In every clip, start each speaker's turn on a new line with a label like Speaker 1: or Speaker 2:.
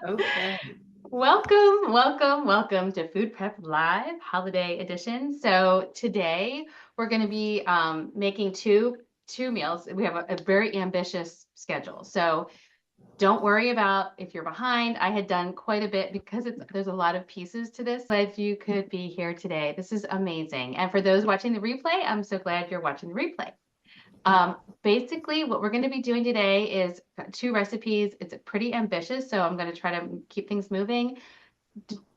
Speaker 1: Okay.
Speaker 2: Welcome to Food Prep Live Holiday Edition. So today we're going to be making two meals. We have a very ambitious schedule. So don't worry about if you're behind. I had done quite a bit because there's a lot of pieces to this. Glad you could be here today. This is amazing. And for those watching the replay, I'm so glad you're watching the replay. Basically, what we're going to be doing today is two recipes. It's pretty ambitious, so I'm going to try to keep things moving.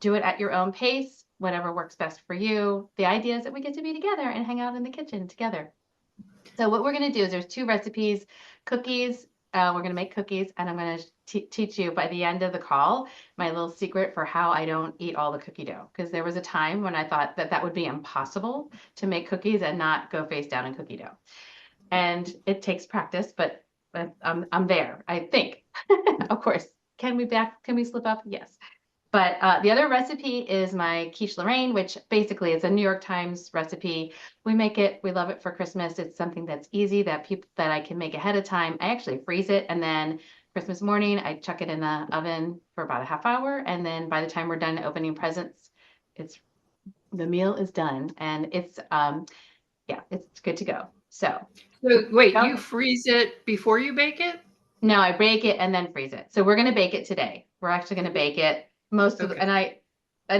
Speaker 2: Do it at your own pace, whatever works best for you. The idea is that we get to be together and hang out in the kitchen together. So what we're going to do is there's two recipes, cookies. We're going to make cookies, and I'm going to teach you by the end of the call my little secret for how I don't eat all the cookie dough. Because there was a time when I thought that would be impossible to make cookies and not go face down in cookie dough. And it takes practice, but I'm there, I think. Of course. Can we slip up? Yes. But the other recipe is my quiche Lorraine, which basically is a New York Times recipe. We love it for Christmas. It's something that's easy that I can make ahead of time. I actually freeze it, and then Christmas morning I chuck it in the oven for about a half hour, and then by the time we're done opening presents, it's the meal is done, and it's good to go. So
Speaker 1: So wait, you
Speaker 2: don't
Speaker 1: freeze it before you bake it?
Speaker 2: no, I bake it and then freeze it. So we're gonna bake it today. We're actually gonna bake it
Speaker 1: Okay.
Speaker 2: and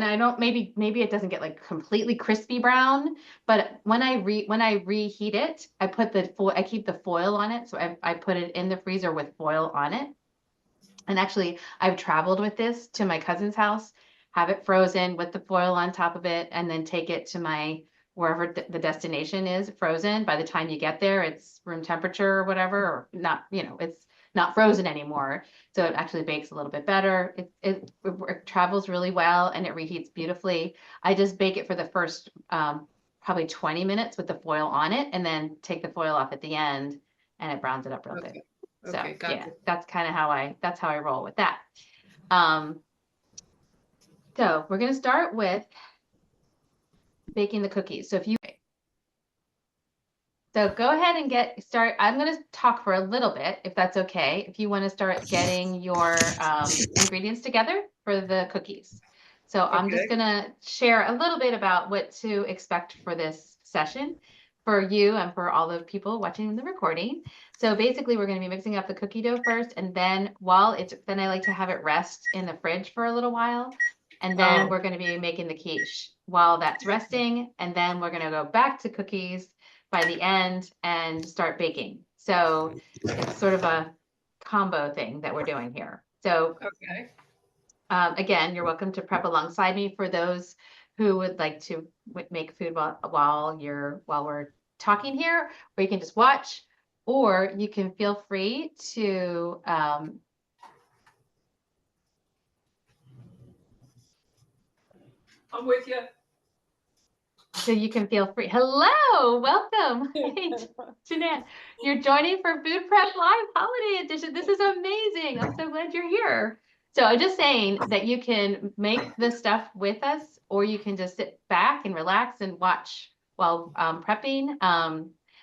Speaker 2: I don't maybe it doesn't get like completely crispy brown, but when I reheat it, I keep the foil on it. So I put it in the freezer with foil on it. And actually, I've traveled with this to my cousin's house, have it frozen with the foil on top of it, and then take it to my wherever the destination is frozen. By the time you get there, it's room temperature or whatever, or not, it's not frozen anymore. So it actually bakes a little bit better. It travels really well and it reheats beautifully. I just bake it for the first probably 20 minutes with the foil on it, and then take the foil off at the end, and it browns it up real good.
Speaker 1: Okay.
Speaker 2: So
Speaker 1: Okay,
Speaker 2: yeah,
Speaker 1: gotcha.
Speaker 2: that's how I roll with that. Um, so we're gonna start with baking the cookies. So go ahead and start. I'm gonna talk for a little bit, if that's okay. If you want to start getting your ingredients together for the cookies. So I'm just
Speaker 1: Okay.
Speaker 2: gonna share a little bit about what to expect for this session for you and for all the people watching the recording. So basically, we're going to be mixing up the cookie dough first, and then I like to have it rest in the fridge for a little while. And then
Speaker 1: Oh,
Speaker 2: we're going to be making the quiche while that's resting. And then we're going to go back to cookies by the end and start baking. So it's sort of a combo thing that we're doing here. So
Speaker 1: okay.
Speaker 2: again, you're welcome to prep alongside me for those who would like to make food while we're talking here, or you can just watch, or you can feel free to
Speaker 1: I'm with you.
Speaker 2: Hello, welcome. Hey, Jeanette, you're joining for Food Prep Live Holiday Edition. This is amazing. I'm so glad you're here. So I'm just saying that you can make this stuff with us, or you can just sit back and relax and watch while prepping.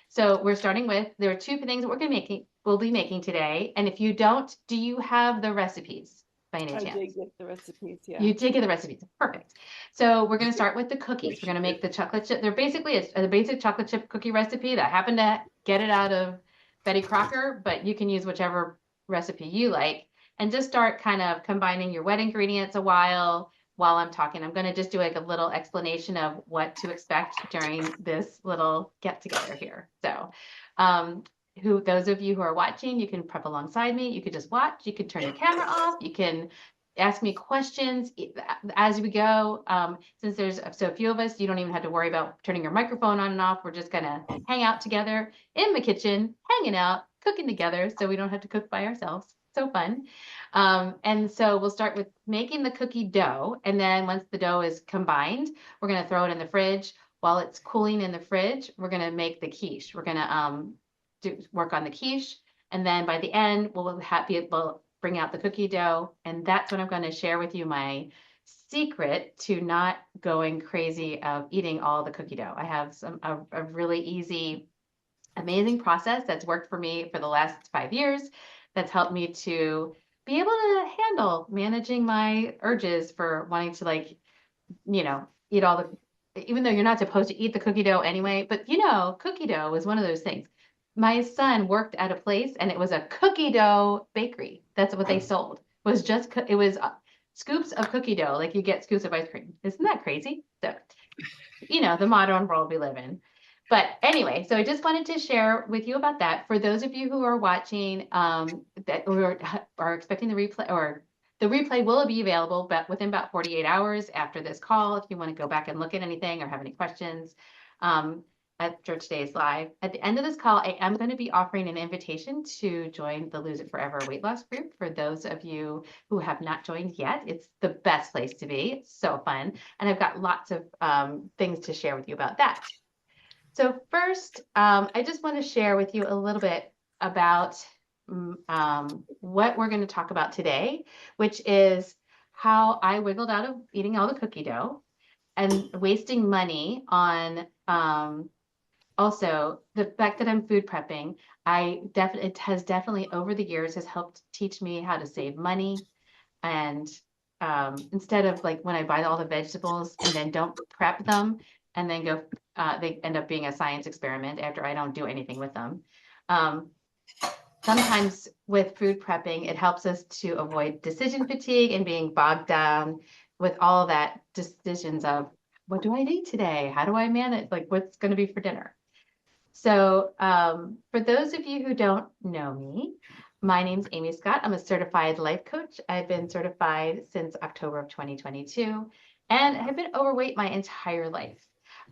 Speaker 2: So we're starting with, there are two things that we'll be making today. And if you don't, do you have the recipes by any
Speaker 3: I
Speaker 2: chance?
Speaker 3: did get the recipes, yeah.
Speaker 2: You did get the recipes. Perfect. So we're going to start with the cookies. We're going to make the chocolate chip. They're basically a basic chocolate chip cookie recipe that I happened to get it out of Betty Crocker, but you can use whichever recipe you like, and just start kind of combining your wet ingredients while I'm talking. I'm going to just do like a little explanation of what to expect during this little get together here. So, those of you who are watching, you can prep alongside me. You could just watch. You could turn your camera off. You can ask me questions as we go. Since there's so few of us, you don't even have to worry about turning your microphone on and off. We're just gonna hang out together in the kitchen, hanging out, cooking together, so we don't have to cook by ourselves. So fun. And so we'll start with making the cookie dough. And then once the dough is combined, we're gonna throw it in the fridge. While it's cooling in the fridge, we're gonna make the quiche. We're gonna work on the quiche. And then by the end, we'll bring out the cookie dough. And that's when I'm going to share with you my secret to not going crazy of eating all the cookie dough. I have a really easy, amazing process that's worked for me for the last 5 years. That's helped me to be able to handle managing my urges for wanting to like, eat all the, even though you're not supposed to eat the cookie dough anyway, but cookie dough was one of those things. My son worked at a place and it was a cookie dough bakery. That's what they sold. Was just, it was scoops of cookie dough, like you get scoops of ice cream. Isn't that crazy? So, the modern world we live in. But anyway, so I just wanted to share with you about that. For those of you who are watching that are expecting the replay, or the replay will be available but within about 48 hours after this call, if you want to go back and look at anything or have any questions after today's live. At the end of this call, I am going to be offering an invitation to join the Lose It Forever weight loss group. For those of you who have not joined yet, it's the best place to be. It's so fun. And I've got lots of things to share with you about that. So first, I just want to share with you a little bit about what we're going to talk about today, which is how I wiggled out of eating all the cookie dough and wasting money on also the fact that I'm food prepping. It has definitely over the years has helped teach me how to save money. And instead of like when I buy all the vegetables and then don't prep them and then go, they end up being a science experiment after I don't do anything with them. Sometimes with food prepping, it helps us to avoid decision fatigue and being bogged down with all that decisions of what do I eat today? How do I manage? Like what's going to be for dinner? So for those of you who don't know me, my name's Amy Scott. I'm a certified life coach. I've been certified since October of 2022, and I've been overweight my entire life.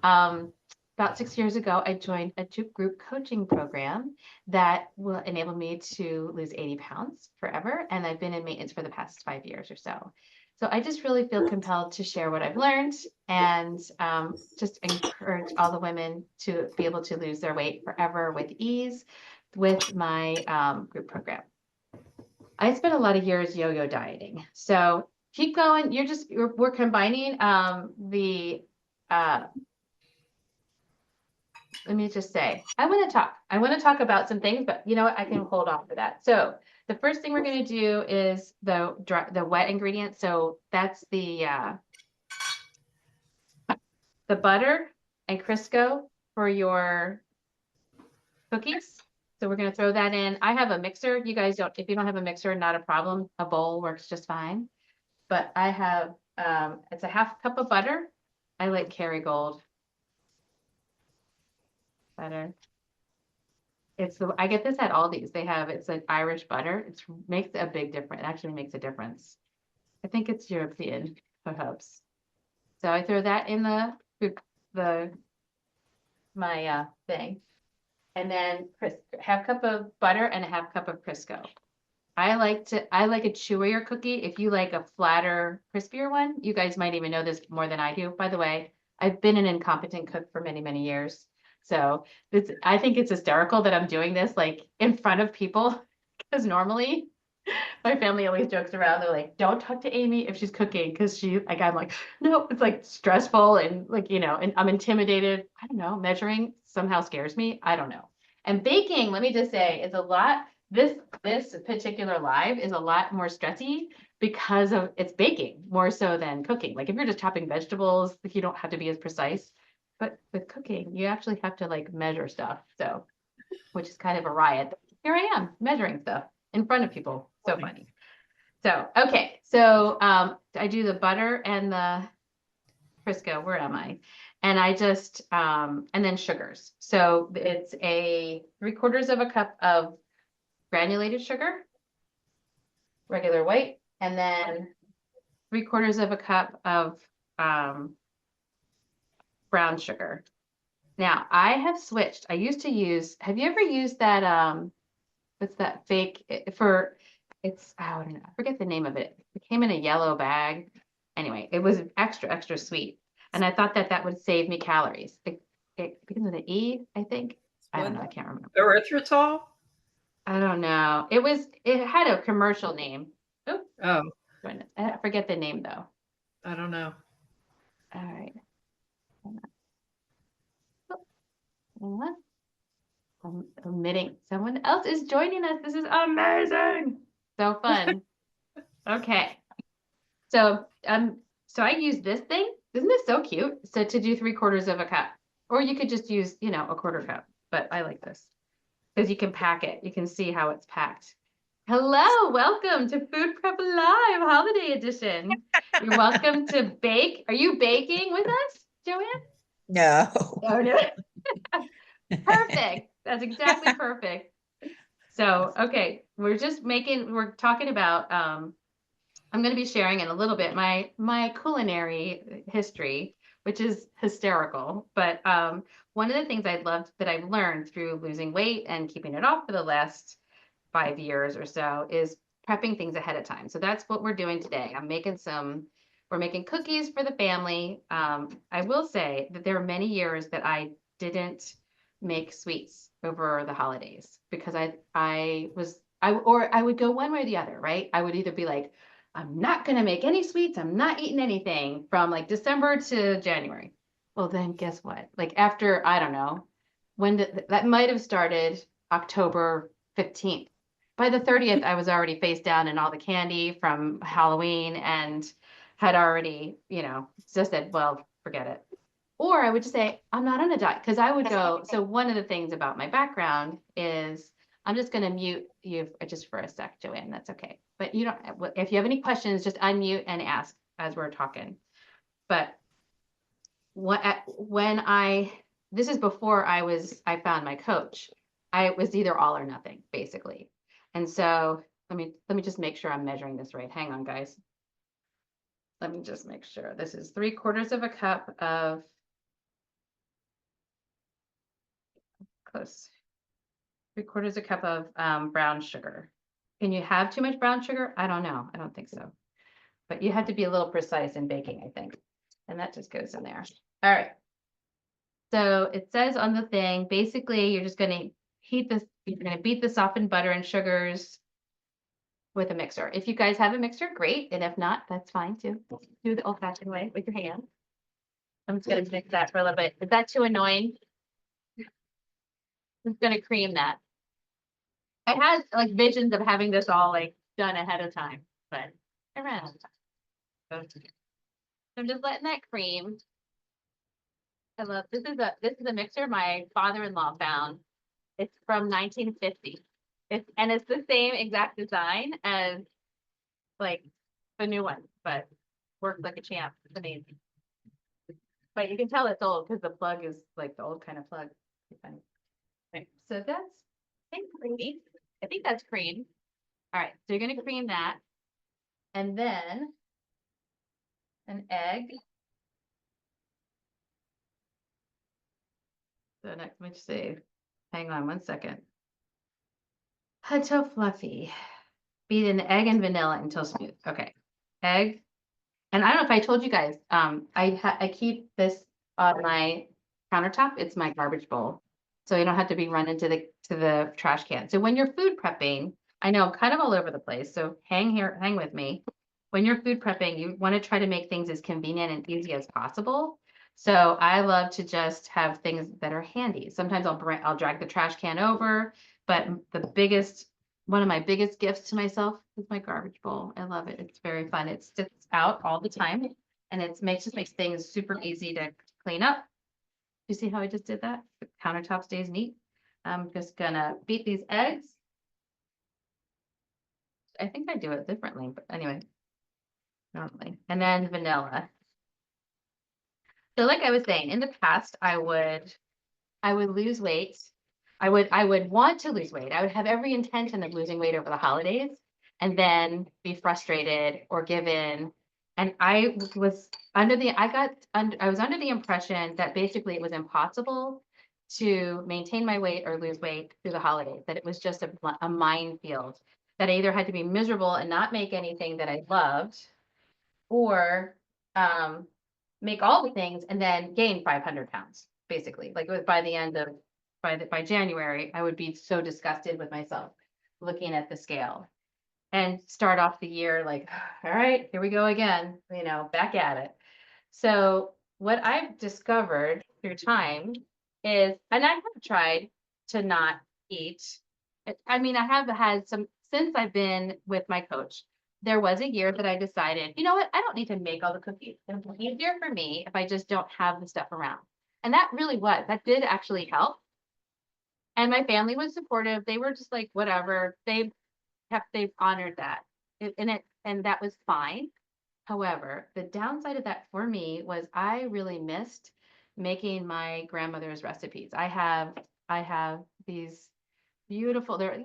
Speaker 2: About 6 years ago, I joined a group coaching program that will enable me to lose 80 pounds forever, and I've been in maintenance for the past 5 years or so. So I just really feel compelled to share what I've learned and just encourage all the women to be able to lose their weight forever with ease with my group program. I spent a lot of years yo-yo dieting. So keep going. We're combining let me just say, I want to talk about some things, but you know what? I can hold on for that. So the first thing we're going to do is the wet ingredients. So that's the butter and Crisco for your cookies. So we're going to throw that in. I have a mixer. You guys don't, if you don't have a mixer, not a problem. A bowl works just fine. But I have, it's a half cup of butter. I like Kerrygold butter. I get this at Aldi's. It's an Irish butter. It makes a big difference. It actually makes a difference. I think it's European, perhaps. So I throw that in my thing. And then half cup of butter and a half cup of Crisco. I like a chewier cookie. If you like a flatter, crispier one, you guys might even know this more than I do. By the way, I've been an incompetent cook for many, many years. So I think it's hysterical that I'm doing this like in front of people because normally my family always jokes around. They're like, don't talk to Amy if she's cooking because I'm like, no, it's like stressful and like, and I'm intimidated. I don't know. Measuring somehow scares me. I don't know. And baking, let me just say, is a lot. This particular live is a lot more stressy because of it's baking more so than cooking. Like if you're just chopping vegetables, like you don't have to be as precise. But with cooking, you actually have to like measure stuff. So, which is kind of a riot. Here I am measuring stuff in front of people. So funny. So, okay. So I do the butter and the Crisco. Where am I? And I just, and then sugars. So it's a 3/4 of a cup of granulated sugar, regular white, and then 3/4 of a cup of brown sugar. Now I have switched. I used to use, have you ever used that, what's that fake I don't know, I forget the name of it. It came in a yellow bag. Anyway, it was extra, extra sweet. And I thought that would save me calories. It begins with an E, I think. I don't know. I can't remember.
Speaker 1: Erythritol?
Speaker 2: I don't know. It had a commercial name. Oh, I forget the name though.
Speaker 1: I don't know.
Speaker 2: All right. I'm omitting. Someone else is joining us. This is amazing. So fun. Okay. So so I use this thing. Isn't this so cute? So to do 3/4 of a cup, or you could just use, you know, a 1/4 cup, but I like this because you can pack it. You can see how it's packed. Hello, welcome to Food Prep Live Holiday Edition. You're welcome to bake. Are you baking with us, Joanne?
Speaker 3: No.
Speaker 2: Oh, no. Perfect. That's exactly perfect. So, okay, we're talking about I'm going to be sharing in a little bit my culinary history, which is hysterical. But one of the things I loved that I've learned through losing weight and keeping it off for the last 5 years or so is prepping things ahead of time. So that's what we're doing today. We're making cookies for the family. I will say that there are many years that I didn't make sweets over the holidays because I would go one way or the other, right? I would either be like, I'm not going to make any sweets. I'm not eating anything from like December to January. Well, then guess what? Like after, I don't know, that might have started October 15th. By the 30th, I was already face down in all the candy from Halloween and had already, you know, just said, well, forget it. Or I would just say, I'm not on a diet because I would go. So one of the things about my background is I'm just going to mute you just for a sec, Joanne. That's okay. But you don't, if you have any questions, just unmute and ask as we're talking. But this is before I found my coach. I was either all or nothing, basically. And so let me just make sure I'm measuring this right. Hang on, guys. Let me just make sure. This is 3/4 of a cup of close. 3/4 a cup of brown sugar. Can you have too much brown sugar? I don't know. I don't think so. But you have to be a little precise in baking, I think. And that just goes in there. All right. So it says on the thing, basically, you're just going to you're going to beat the softened butter and sugars with a mixer. If you guys have a mixer, great. And if not, that's fine too. Do the old-fashioned way with your hand. I'm just going to mix that for a little bit. Is that too annoying? I'm just going to cream that. I had like visions of having this all like done ahead of time, but I ran out of time. So I'm just letting that cream. I love this is a mixer my father-in-law found. It's from 1950. It's the same exact design as like the new one, but works like a champ. It's amazing. But you can tell it's old because the plug is like the old kind of plug. Right. So that's creamy. I think that's cream. All right, so you're gonna cream that. And then an egg. So next, let me see. Hang on 1 second. Until fluffy. Beat an egg and vanilla until smooth. Okay. Egg. And I don't know if I told you guys, I keep this on my countertop. It's my garbage bowl. So you don't have to be running to the trash can. So when you're food prepping, I know I'm kind of all over the place. So hang with me. When you're food prepping, you want to try to make things as convenient and easy as possible. So I love to just have things that are handy. Sometimes I'll drag the trash can over, but one of my biggest gifts to myself is my garbage bowl. I love it. It's very fun. It sits out all the time and just makes things super easy to clean up. You see how I just did that? The countertop stays neat. I'm just gonna beat these eggs. I think I do it differently, but anyway, normally. And then vanilla. So like I was saying, in the past, I would lose weight. I would want to lose weight. I would have every intention of losing weight over the holidays and then be frustrated or give in. And I was under the impression that basically it was impossible to maintain my weight or lose weight through the holidays, that it was just a minefield, that I either had to be miserable and not make anything that I loved, or make all the things and then gain 500 pounds, basically. Like it was by January, I would be so disgusted with myself looking at the scale and start off the year like, all right, here we go again, back at it. So what I've discovered through time is, and I have tried to not eat. I mean, I have had since I've been with my coach, there was a year that I decided, you know what, I don't need to make all the cookies. It's easier for me if I just don't have the stuff around. And that really was, that did actually help. And my family was supportive. They were just like, whatever. They've honored that. And that was fine. However, the downside of that for me was I really missed making my grandmother's recipes. I have these beautiful, they're,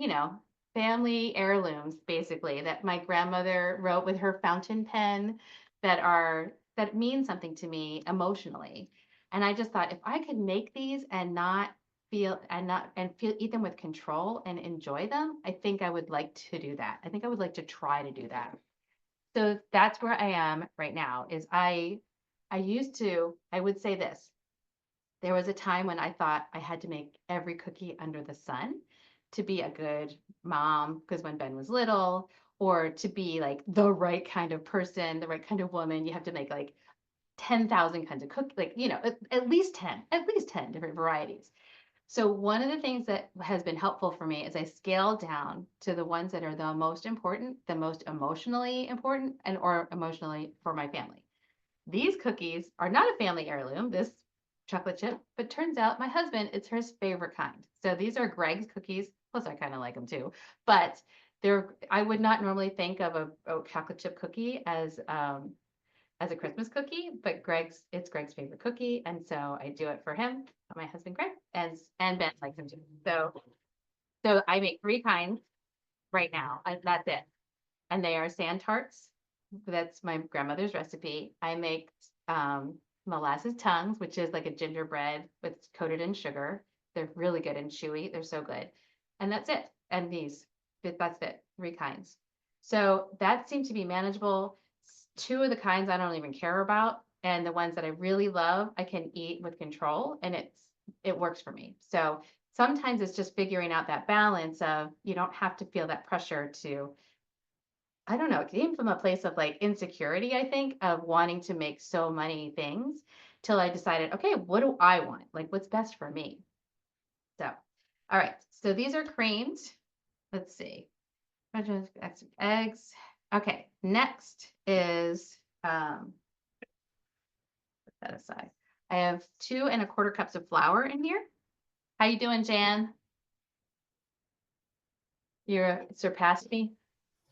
Speaker 2: family heirlooms basically that my grandmother wrote with her fountain pen that mean something to me emotionally. And I just thought if I could make these and not feel and not and feel eat them with control and enjoy them, I think I would like to do that. I think I would like to try to do that. So that's where I am right now is I would say this. There was a time when I thought I had to make every cookie under the sun to be a good mom, because when Ben was little, or to be like the right kind of person, the right kind of woman, you have to make like 10,000 kinds of cookies, like, at least 10 different varieties. So one of the things that has been helpful for me is I scale down to the ones that are the most important, the most emotionally important, and or emotionally for my family. These cookies are not a family heirloom, this chocolate chip, but turns out my husband, it's his favorite kind. So these are Greg's cookies. Plus, I kind of like them too. But I would not normally think of a chocolate chip cookie as a Christmas cookie, but it's Greg's favorite cookie. And so I do it for him, my husband Greg, and Ben likes them too. So I make three kinds right now. And that's it. And they are sand tarts. That's my grandmother's recipe. I make molasses tongues, which is like a gingerbread with coated in sugar. They're really good and chewy. They're so good. And that's it. And that's it. Three kinds. So that seemed to be manageable. Two of the kinds I don't even care about. And the ones that I really love, I can eat with control and it works for me. So sometimes it's just figuring out that balance of you don't have to feel that pressure to, I don't know, it came from a place of like insecurity, I think, of wanting to make so many things till I decided, okay, what do I want? Like, what's best for me? So, all right. So these are creamed. Let's see. Eggs. Okay. Next is, put that aside. I have 2¼ cups of flour in here. How you doing, Jan? You're surpassed me.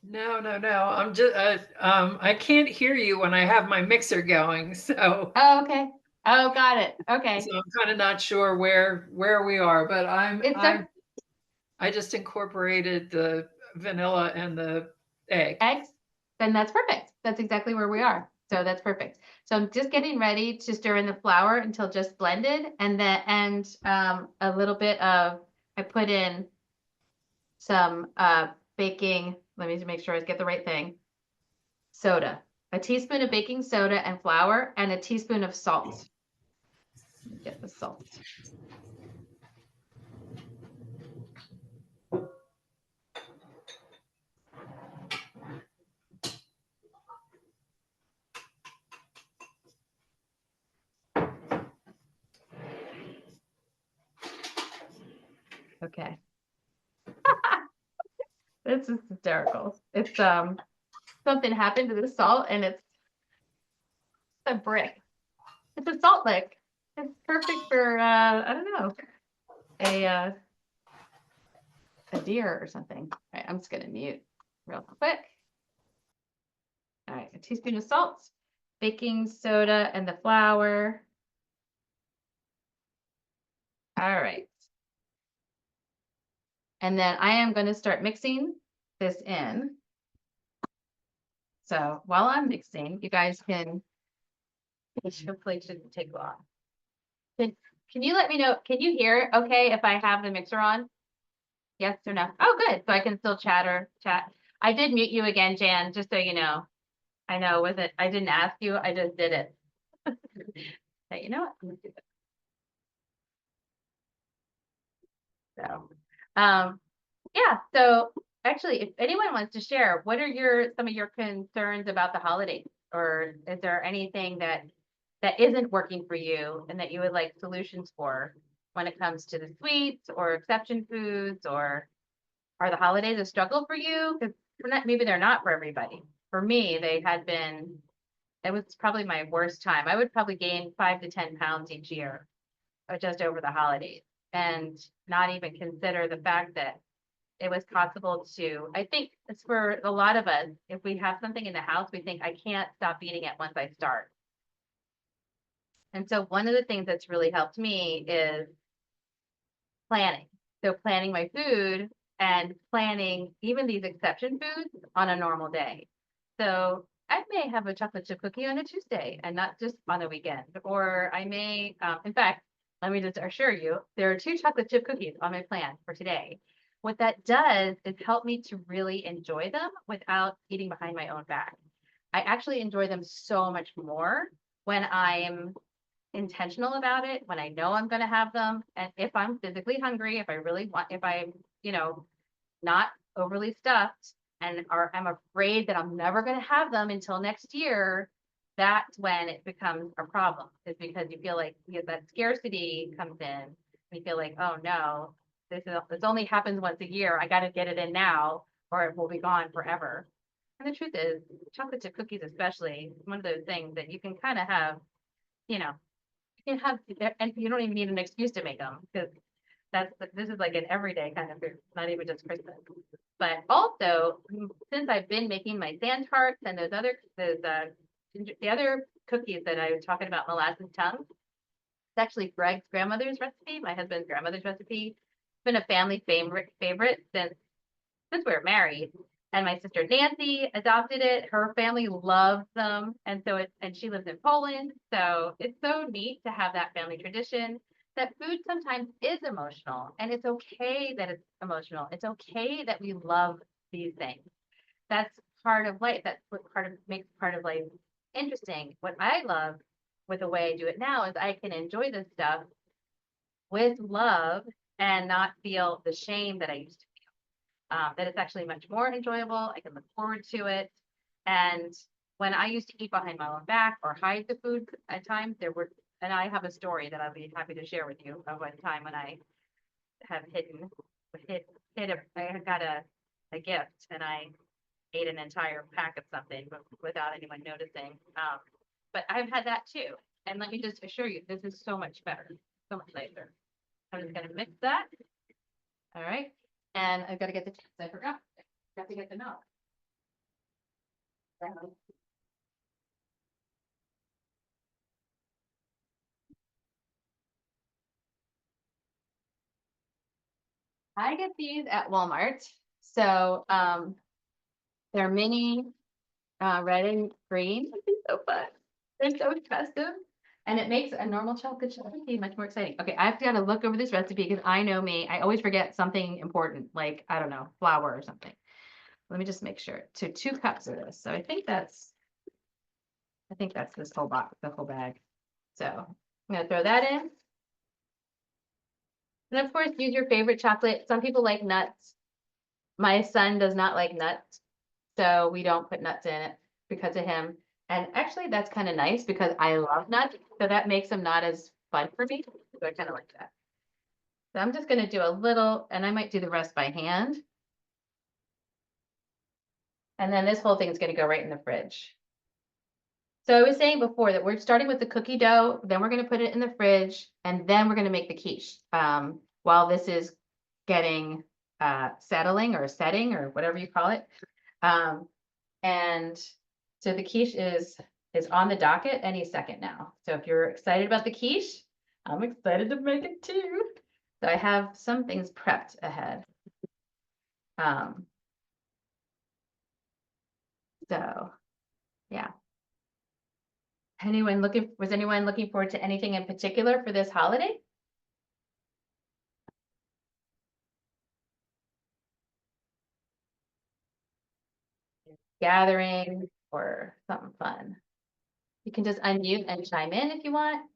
Speaker 1: No, no, no. I'm just I can't hear you when I have my mixer going, so
Speaker 2: Oh, okay. Oh, got it. Okay.
Speaker 1: I'm kind of not sure where we are, but
Speaker 2: It's a
Speaker 1: I just incorporated the vanilla and the egg.
Speaker 2: eggs, then that's perfect. That's exactly where we are. So that's perfect. So I'm just getting ready to stir in the flour until just blended, and a little bit of I put in some baking. Let me just make sure I get the right thing. Soda, a teaspoon of baking soda and flour, and a teaspoon of salt. Get the salt. Okay. This is hysterical. It's something happened to the salt and it's a brick. It's a salt lick. It's perfect for I don't know, a deer or something. All right, I'm just gonna mute real quick. All right, a teaspoon of salt, baking soda, and the flour. All right. And then I am going to start mixing this in. So while I'm mixing, you guys hopefully it shouldn't take long. Can you let me know, can you hear okay if I have the mixer on? Yes or no? Oh, good. So I can still chat. I did mute you again, Jan, just so you know. I know with it, I didn't ask you, I just did it. So you know what? I'm gonna do that. So, yeah. So actually, if anyone wants to share, what are some of your concerns about the holidays, or is there anything that isn't working for you and that you would like solutions for when it comes to the sweets or exception foods, or are the holidays a struggle for you? 'Cause maybe they're not for everybody. For me, they had been, it was probably my worst time. I would probably gain 5 to 10 pounds each year, just over the holidays, and not even consider the fact that it was possible to, I think it's for a lot of us, if we have something in the house, we think I can't stop eating it once I start. And so one of the things that's really helped me is planning. So planning my food and planning even these exception foods on a normal day. So I may have a chocolate chip cookie on a Tuesday and not just on a weekend. Or I may, in fact, let me just assure you, there are 2 chocolate chip cookies on my plan for today. What that does is help me to really enjoy them without eating behind my own back. I actually enjoy them so much more when I'm intentional about it, when I know I'm going to have them, and if I'm physically hungry, if I really want, if I'm, not overly stuffed and I'm afraid that I'm never going to have them until next year, that's when it becomes a problem. Is because you feel like that scarcity comes in. And you feel like, oh no, this only happens once a year. I got to get it in now, or it will be gone forever. And the truth is, chocolate chip cookies, especially, one of those things that you can kind of have, you know, you can have, and you don't even need an excuse to make them because this is like an everyday kind of food, not even just Christmas. But also, since I've been making my sand tarts and the other cookies that I was talking about, molasses tongue, it's actually Greg's grandmother's recipe, my husband's grandmother's recipe. It's been a family favorite since we were married. And my sister Nancy adopted it. Her family loves them. And she lives in Poland. So it's so neat to have that family tradition. That food sometimes is emotional, and it's okay that it's emotional. It's okay that we love these things. That's part of life. That's what makes part of life interesting. What I love with the way I do it now is I can enjoy this stuff with love and not feel the shame that I used to. That it's actually much more enjoyable. I can look forward to it. And when I used to eat behind my own back or hide the food at times, and I have a story that I'll be happy to share with you of one time when I have I got a gift and I ate an entire pack of something without anyone noticing. But I've had that too. And let me just assure you, this is so much better, so much nicer. I'm just gonna mix that. All right. And I've got to get the chips. I forgot. I have to get the milk. I get these at Walmart. So they're mini red and green. It's so fun. They're so festive. And it makes a normal chocolate chip cookie much more exciting. Okay, I've got to look over this recipe because I know me. I always forget something important, like, I don't know, flour or something. Let me just make sure. So 2 cups of this. So I think that's this whole box, the whole bag. So I'm gonna throw that in. And of course, use your favorite chocolate. Some people like nuts. My son does not like nuts, so we don't put nuts in it because of him. And actually, that's kind of nice because I love nuts, so that makes them not as fun for me. So I kind of like that. So I'm just going to do a little, and I might do the rest by hand. And then this whole thing is going to go right in the fridge. So I was saying before that we're starting with the cookie dough, then we're going to put it in the fridge, and then we're going to make the quiche. While this is getting settling or setting or whatever you call it. And so the quiche is on the docket any second now. So if you're excited about the quiche, I'm excited to make it too. So I have some things prepped ahead. So yeah. Was anyone looking forward to anything in particular for this holiday? Gathering or something fun? You can just unmute and chime in if you want.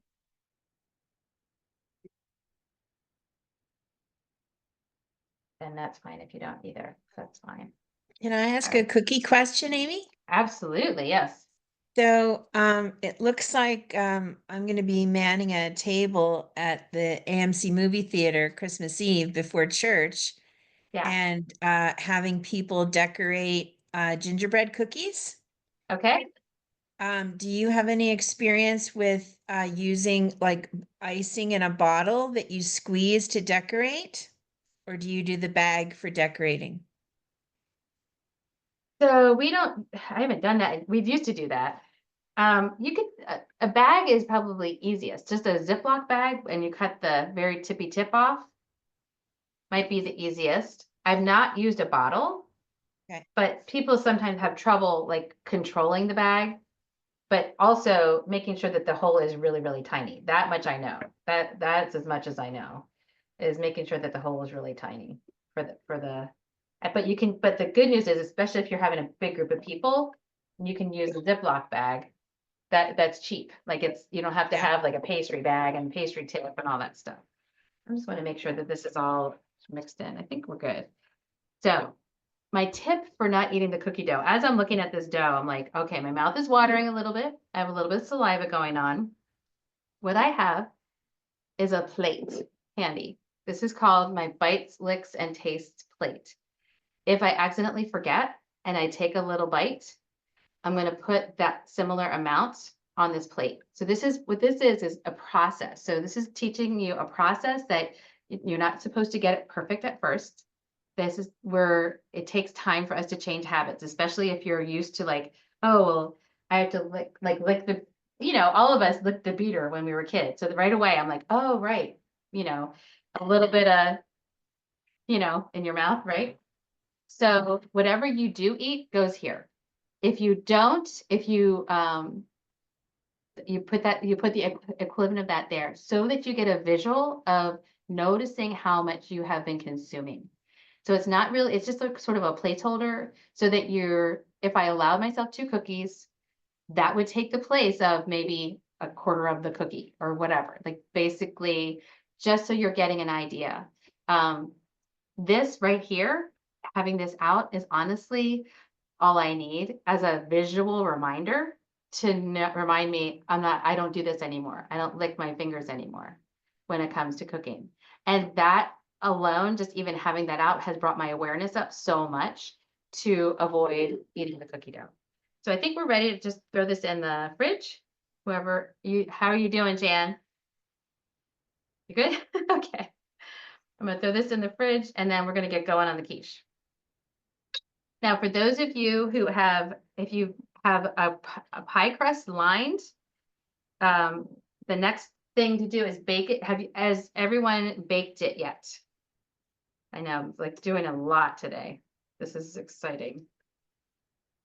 Speaker 2: And that's fine if you don't either. That's fine.
Speaker 3: Can I ask
Speaker 2: All
Speaker 3: a
Speaker 2: right.
Speaker 3: cookie question, Amy?
Speaker 2: Absolutely, yes.
Speaker 3: So, it looks like I'm going to be manning a table at the AMC movie theater Christmas Eve before church,
Speaker 2: Yeah.
Speaker 3: and having people decorate gingerbread cookies.
Speaker 2: Okay.
Speaker 3: Do you have any experience with using like icing in a bottle that you squeeze to decorate? Or do you do the bag for decorating?
Speaker 2: So we don't, I haven't done that. We used to do that. You could, a bag is probably easiest, just a Ziploc bag and you cut the very tippy tip off. Might be the easiest. I've not used a bottle,
Speaker 3: Okay.
Speaker 2: but people sometimes have trouble like controlling the bag, but also making sure that the hole is really, really tiny. That much I know. That's as much as I know, is making sure that the hole is really tiny but you can, but the good news is, especially if you're having a big group of people, you can use a Ziploc bag. That's cheap. Like you don't have to have like a pastry bag and pastry tip and all that stuff. I just want to make sure that this is all mixed in. I think we're good. So my tip for not eating the cookie dough, as I'm looking at this dough, I'm like, okay, my mouth is watering a little bit. I have a little bit of saliva going on. What I have is a plate handy. This is called my bites, licks, and tastes plate. If I accidentally forget and I take a little bite, I'm going to put that similar amount on this plate. So this is what this is a process. So this is teaching you a process that you're not supposed to get it perfect at first. This is where it takes time for us to change habits, especially if you're used to like, oh, well, I have to lick the, all of us licked the beater when we were kids. So right away, I'm like, oh, right. A little bit of, in your mouth, right? So whatever you do eat goes here. If you don't, if you put the equivalent of that there so that you get a visual of noticing how much you have been consuming. So it's not really, it's just a sort of a placeholder so that if I allowed myself 2 cookies, that would take the place of maybe a quarter of the cookie or whatever. Like basically, just so you're getting an idea. This right here, having this out is honestly all I need as a visual reminder to remind me I don't do this anymore. I don't lick my fingers anymore when it comes to cooking. And that alone, just even having that out has brought my awareness up so much to avoid eating the cookie dough. So I think we're ready to just throw this in the fridge. How are you doing, Jan? You good? Okay. I'm gonna throw this in the fridge and then we're gonna get going on the quiche. Now, for those of you if you have a pie crust lined, the next thing to do is bake it. Has everyone baked it yet? I know I'm like doing a lot today. This is exciting.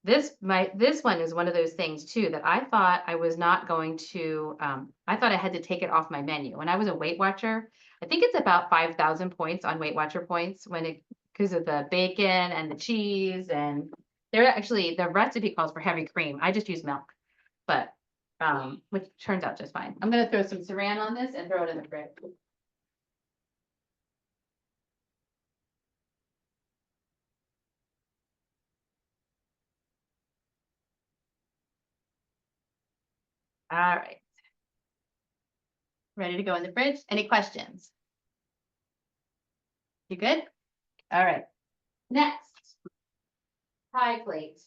Speaker 2: This one is one of those things too that I thought I was not going to, I thought I had to take it off my menu. When I was a Weight Watcher, I think it's about 5,000 points on Weight Watcher points because of the bacon and the cheese, and the recipe calls for heavy cream. I just use milk, but which turns out just fine. I'm gonna throw some saran on this and throw it in the fridge. All right. Ready to go in the fridge? Any questions? You good? All right. Next, pie plate.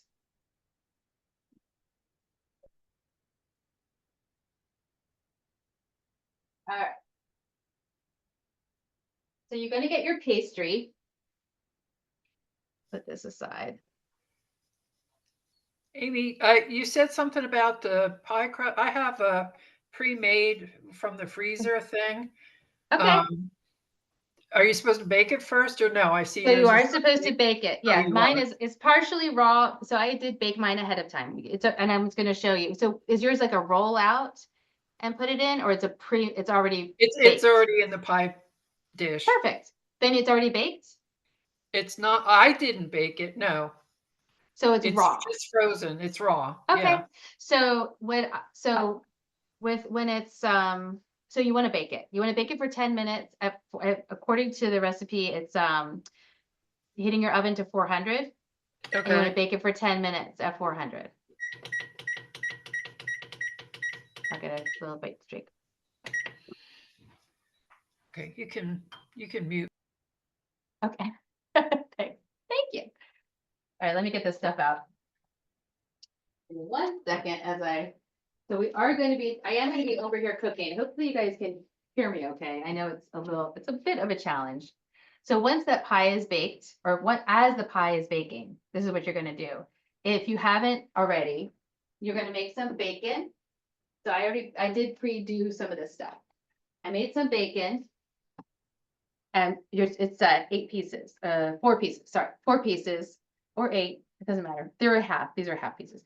Speaker 2: All right. So you're going to get your pastry. Put this aside.
Speaker 1: Amy, you said something about the pie crust. I have a pre-made from the freezer thing.
Speaker 2: Okay.
Speaker 1: Are you supposed to bake it first or no? I see
Speaker 2: So you
Speaker 1: yours
Speaker 2: are
Speaker 1: is
Speaker 2: supposed to bake it.
Speaker 1: Oh,
Speaker 2: Yeah,
Speaker 1: you
Speaker 2: mine
Speaker 1: are.
Speaker 2: is partially raw. So I did bake mine ahead of time. And I'm just going to show you. So is yours like a roll out and put it in, or it's already
Speaker 1: It's
Speaker 2: baked?
Speaker 1: already in the pie dish.
Speaker 2: Perfect. Then it's already baked.
Speaker 1: It's not, I didn't bake it, no.
Speaker 2: So it's
Speaker 1: It's
Speaker 2: raw.
Speaker 1: just frozen. It's raw.
Speaker 2: Okay.
Speaker 1: Yeah.
Speaker 2: So when it's so you want to bake it. You want to bake it for 10 minutes. According to the recipe, it's heating your oven to 400. And you want to
Speaker 1: Okay.
Speaker 2: bake it for 10 minutes at 400. I'll get a little bite streak.
Speaker 1: Okay. You can mute.
Speaker 2: Okay. Thank you. All right, let me get this stuff out. In 1 second so we are going to be, I am going to be over here cooking. Hopefully you guys can hear me okay. I know it's a bit of a challenge. So once that pie is baked, or as the pie is baking, this is what you're going to do. If you haven't already, you're going to make some bacon. So I did pre-do some of this stuff. I made some bacon. And it's 8 pieces, 4 pieces, sorry, 4 pieces or 8, it doesn't matter. These are half pieces.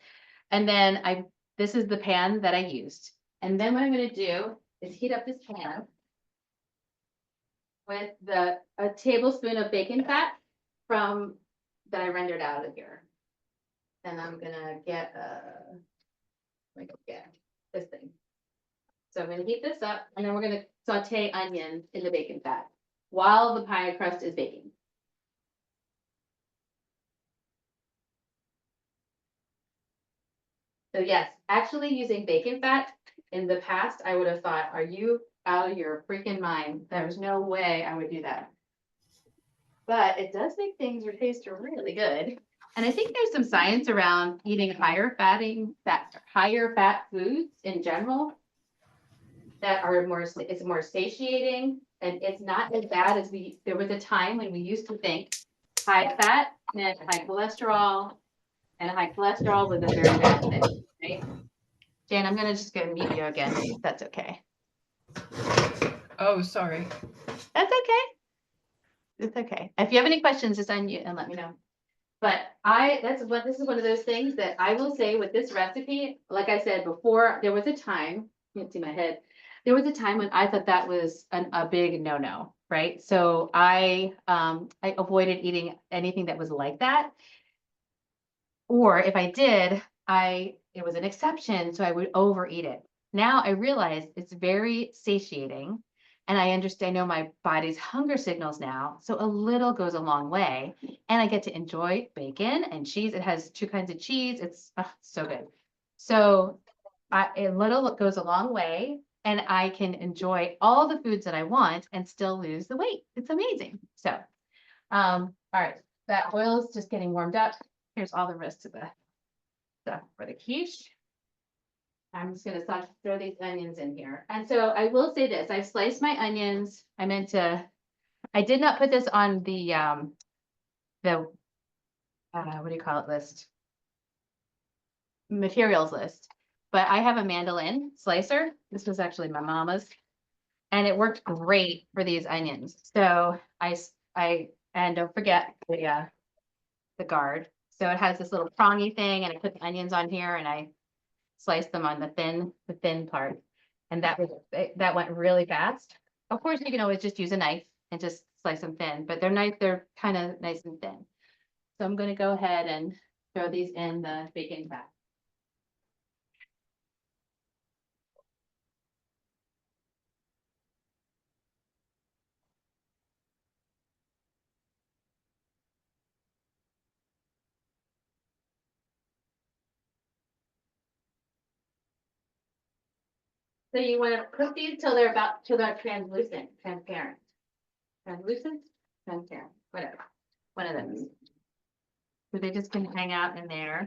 Speaker 2: And then this is the pan that I used. And then what I'm gonna do is heat up this pan with a tablespoon of bacon fat that I rendered out of here. And I'm gonna get this thing. So I'm gonna heat this up and then we're gonna saute onions in the bacon fat while the pie crust is baking. So yes, actually using bacon fat in the past, I would have thought, are you out of your freaking mind? There's no way I would do that. But it does make things taste really good. And I think there's some science around eating higher fat foods in general that are it's more satiating and it's not as bad as there was a time when we used to think high fat meant high cholesterol, and high cholesterol was a very bad thing, right? Jan, I'm gonna just go mute you again, if that's okay.
Speaker 1: Oh, sorry.
Speaker 2: That's okay. It's okay. If you have any questions, just unmute and let me know. But this is one of those things that I will say with this recipe, like I said before, there was a time, you can't see my head. There was a time when I thought that was a big no-no, right? So I avoided eating anything that was like that. Or if I did, it was an exception, so I would overeat it. Now I realize it's very satiating and I know my body's hunger signals now. So a little goes a long way and I get to enjoy bacon and cheese. It has 2 kinds of cheese. It's so good. So a little goes a long way and I can enjoy all the foods that I want and still lose the weight. It's amazing. So, all right, that oil is just getting warmed up. Here's all the rest of the stuff for the quiche. I'm just gonna throw these onions in here. And so I will say this, I've sliced my onions. I did not put this on the what do you call it list? Materials list. But I have a mandolin slicer. This was actually my mama's. And it worked great for these onions. So and don't forget the guard. So it has this little prongy thing and I put the onions on here and I slice them on the thin part. And that went really fast. Of course, you can always just use a knife and just slice them thin, but they're kind of nice and thin. So I'm going to go ahead and throw these in the bacon fat. So you want to cook these till they're transparent, whatever, one of those. So they just can hang out in there.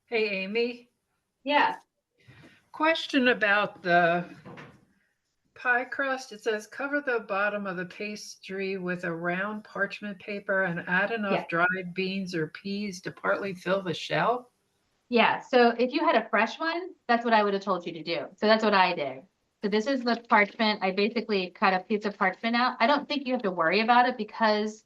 Speaker 1: Hey, Amy.
Speaker 2: Yeah.
Speaker 1: Question about the pie crust. It says cover the bottom of the pastry with a round parchment paper and add enough dried beans or peas to partly fill the shell.
Speaker 2: Yeah. So if you had a fresh one, that's what I would have told you to do. So that's what I did. So this is the parchment. I basically cut a piece of parchment out. I don't think you have to worry about it because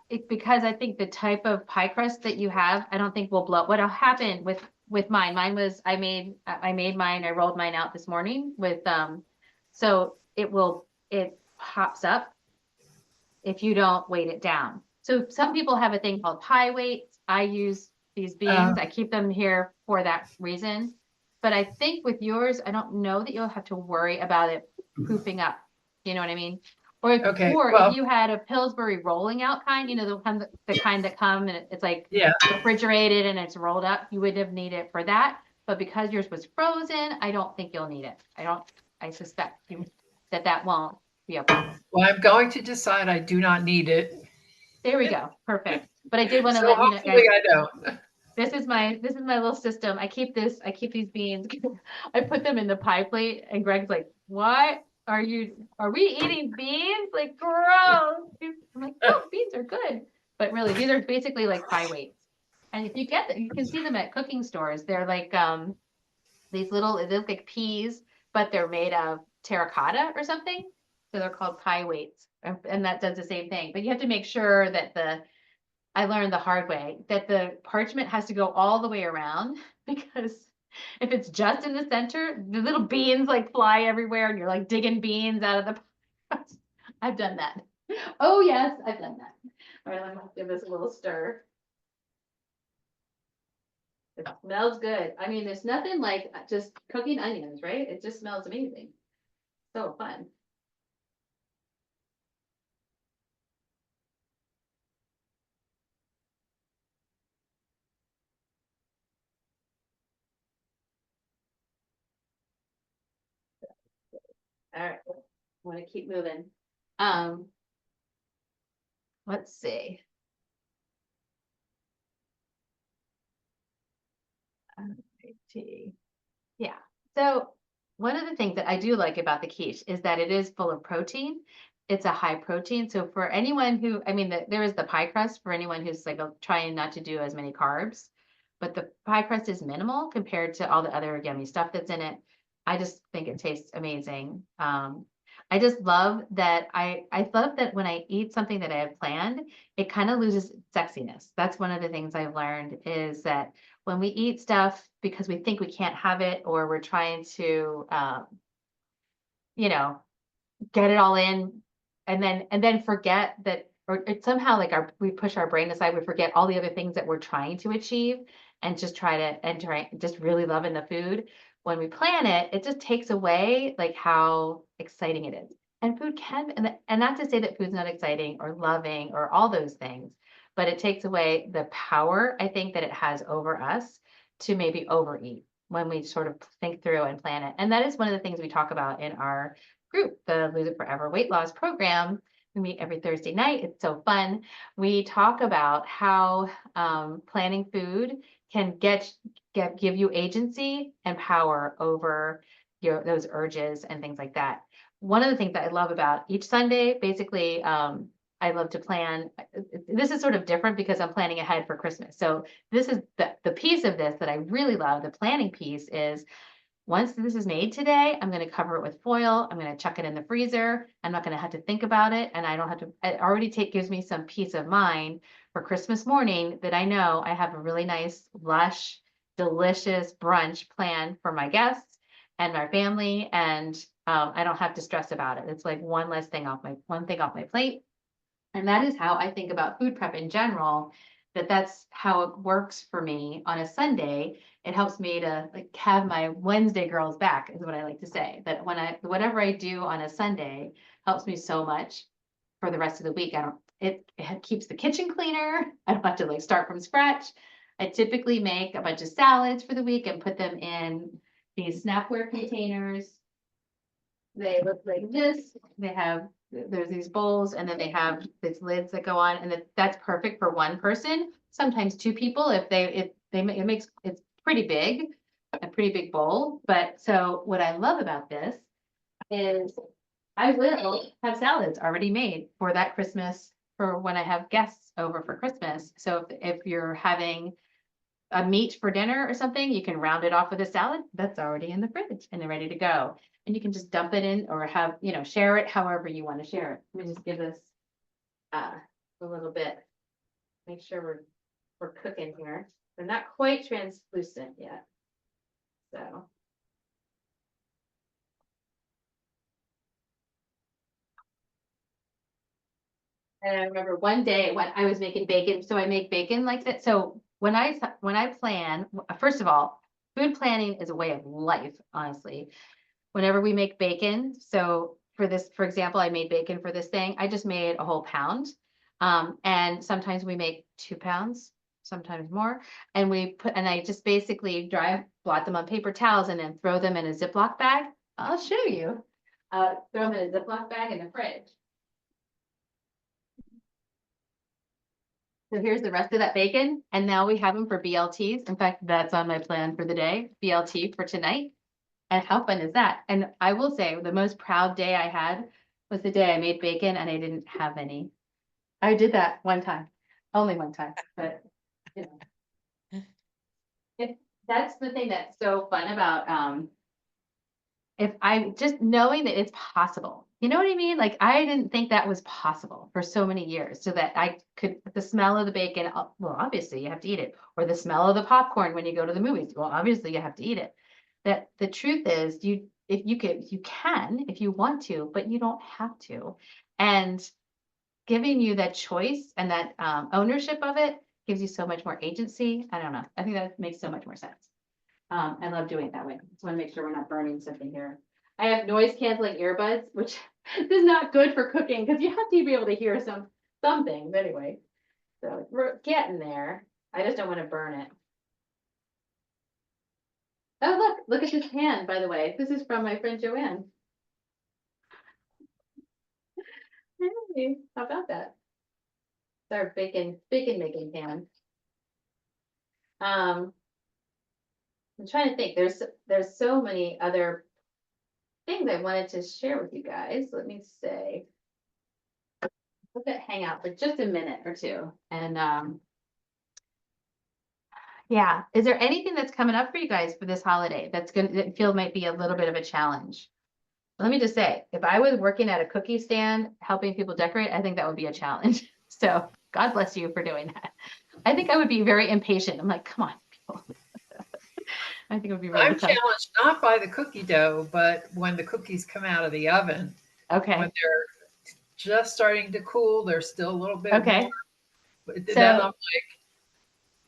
Speaker 2: because I think the type of pie crust that you have, I don't think will blow. What'll happen with mine was I made mine, I rolled mine out this morning with so it pops up if you don't weight it down. So some people have a thing called pie weight. I use these beans. I keep them here for that reason. But I think with yours, I don't know that you'll have to worry about it poofing up. You know what I mean? Or if,
Speaker 1: Okay,
Speaker 2: or
Speaker 1: well-
Speaker 2: if you had a Pillsbury rolling out kind, you know, the kind that come and it's like
Speaker 1: Yeah.
Speaker 2: refrigerated and it's rolled up, you would have needed it for that. But because yours was frozen, I don't think you'll need it. I suspect that won't be a problem.
Speaker 1: Well, I'm going to decide I do not need it.
Speaker 2: There we go. Perfect. But I did want to
Speaker 1: So
Speaker 2: let you know,
Speaker 1: hopefully
Speaker 2: guys,
Speaker 1: I don't.
Speaker 2: this is my little system. I keep these beans. I put them in the pie plate and Greg's like, "What are we eating beans? Like gross." I'm like, "No, beans are good." But really, these are basically like pie weights. And if you get them, you can see them at cooking stores. They're like they look like peas, but they're made of terracotta or something. So they're called pie weights. And that does the same thing. But you have to make sure that I learned the hard way that the parchment has to go all the way around because if it's just in the center, the little beans like fly everywhere and you're like digging beans out of the. I've done that. Oh yes, I've done that. All right, I'm gonna give this a little stir. It smells good. I mean, there's nothing like just cooking onions, right? It just smells amazing. So fun. All right, I want to keep moving. Let's see. Tea. Yeah. So one of the things that I do like about the quiche is that it is full of protein. It's a high protein. So for anyone who, I mean, there is the pie crust for anyone who's like trying not to do as many carbs, but the pie crust is minimal compared to all the other yummy stuff that's in it. I just think it tastes amazing. I just love that I love that when I eat something that I have planned, it kind of loses sexiness. That's one of the things I've learned is that when we eat stuff because we think we can't have it or we're trying to you know, get it all in and then forget that or it somehow like we push our brain aside, we forget all the other things that we're trying to achieve and just try just really loving the food. When we plan it, it just takes away like how exciting it is. And food can and not to say that food's not exciting or loving or all those things, but it takes away the power I think that it has over us to maybe overeat when we sort of think through and plan it. And that is one of the things we talk about in our group, the Lose It Forever weight loss program. We meet every Thursday night. It's so fun. We talk about how planning food can give you agency and power over those urges and things like that. One of the things that I love about each Sunday, basically, I love to plan. This is sort of different because I'm planning ahead for Christmas. So this is the piece of this that I really love. The planning piece is once this is made today, I'm going to cover it with foil. I'm going to chuck it in the freezer. I'm not going to have to think about it. And I don't have to, it already gives me some peace of mind for Christmas morning that I know I have a really nice, lush, delicious brunch planned for my guests and my family. And I don't have to stress about it. It's like one thing off my plate. And that is how I think about food prep in general, that's how it works for me on a Sunday. It helps me to like have my Wednesday girls back is what I like to say, that whatever I do on a Sunday helps me so much for the rest of the week. It keeps the kitchen cleaner. I don't have to like start from scratch. I typically make a bunch of salads for the week and put them in these Snapware containers. They look like this. There's these bowls and then they have these lids that go on and that's perfect for one person, sometimes two people it's pretty big, a pretty big bowl. But so what I love about this is I will have salads already made for that Christmas for when I have guests over for Christmas. So if you're having a meat for dinner or something, you can round it off with a salad that's already in the fridge and they're ready to go. And you can just dump it in or share it however you want to share it. Let me just give this a little bit. Make sure we're cooking here. They're not quite translucent yet. So. And I remember one day when I was making bacon, so I make bacon like that. So when I plan, first of all, food planning is a way of life, honestly. Whenever we make bacon, so for example, I made bacon for this thing. I just made a whole pound. And sometimes we make 2 pounds, sometimes more. And I just basically blot them on paper towels and then throw them in a Ziploc bag. I'll show you. Throw them in a Ziploc bag in the fridge. So here's the rest of that bacon. And now we have them for BLTs. In fact, that's on my plan for the day, BLT for tonight. And how fun is that? And I will say the most proud day I had was the day I made bacon and I didn't have any. I did that one time, only one time, but you know. That's the thing that's so fun about if I just knowing that it's possible. You know what I mean? Like I didn't think that was possible for so many years, so that I could the smell of the bacon, well, obviously you have to eat it, or the smell of the popcorn when you go to the movies. Well, obviously you have to eat it. That the truth is you can if you want to, but you don't have to. And giving you that choice and that ownership of it gives you so much more agency. I don't know. I think that makes so much more sense. I love doing it that way. Just want to make sure we're not burning something here. I have noise canceling earbuds, which is not good for cooking because you have to be able to hear some things anyway. So we're getting there. I just don't want to burn it. Oh, look at this pan, by the way. This is from my friend Joanne. Hey, how about that? It's our bacon making pan. I'm trying to think. There's so many other things I wanted to share with you guys. Let me say. Let it hang out for just a minute or two. And yeah, is there anything that's coming up for you guys for this holiday that feel might be a little bit of a challenge? Let me just say, if I was working at a cookie stand helping people decorate, I think that would be a challenge. So God bless you for doing that. I think I would be very impatient. I'm like, come on, people. I think it would be really
Speaker 1: I'm
Speaker 2: tough.
Speaker 1: challenged not by the cookie dough, but when the cookies come out of the oven,
Speaker 2: Okay.
Speaker 1: when they're just starting to cool, they're still a little bit
Speaker 2: Okay.
Speaker 1: warm. But
Speaker 2: So-
Speaker 1: then I'm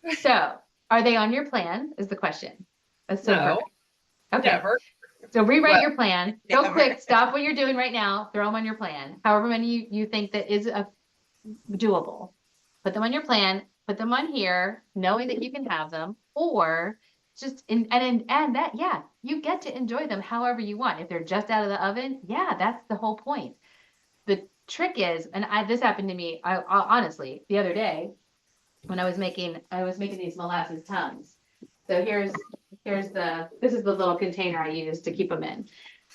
Speaker 1: like,
Speaker 2: So are they on your plan is the question. That's so
Speaker 1: no,
Speaker 2: perfect. Okay.
Speaker 1: never.
Speaker 2: So rewrite
Speaker 1: Well,
Speaker 2: your plan. Go
Speaker 3: never.
Speaker 2: quick. Stop what you're doing right now. Throw them on your plan. However many you think that is doable. Put them on your plan. Put them on here, knowing that you can have them, or just and that you get to enjoy them however you want. If they're just out of the oven, that's the whole point. The trick is, and this happened to me. I honestly the other day when I was making these molasses tums. So this is the little container I use to keep them in.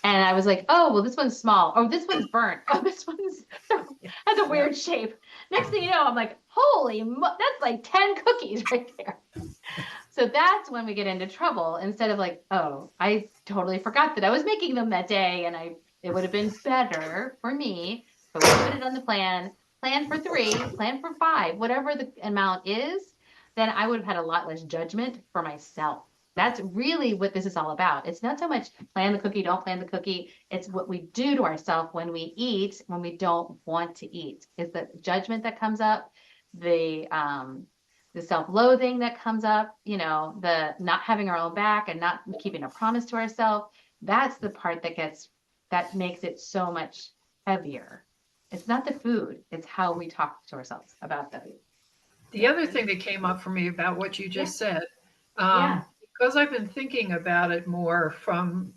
Speaker 2: And I was like, oh, well, this one's small. Oh, this one's burnt. Oh, this one's has a weird shape. Next thing you know, I'm like, that's like 10 cookies right there. So that's when we get into trouble instead of like, oh, I totally forgot that I was making them that day and it would have been better for me, but we put it on the plan for 3, plan for 5, whatever the amount is, then I would have had a lot less judgment for myself. That's really what this is all about. It's not so much plan the cookie, don't plan the cookie. It's what we do to ourselves when we eat, when we don't want to eat. Is the judgment that comes up, the self-loathing that comes up, the not having our own back and not keeping a promise to ourselves. That's the part that makes it so much heavier. It's not the food, it's how we talk to ourselves about the food.
Speaker 1: The other thing that came up for me about what you just said,
Speaker 2: Yeah.
Speaker 1: because I've been thinking about it more from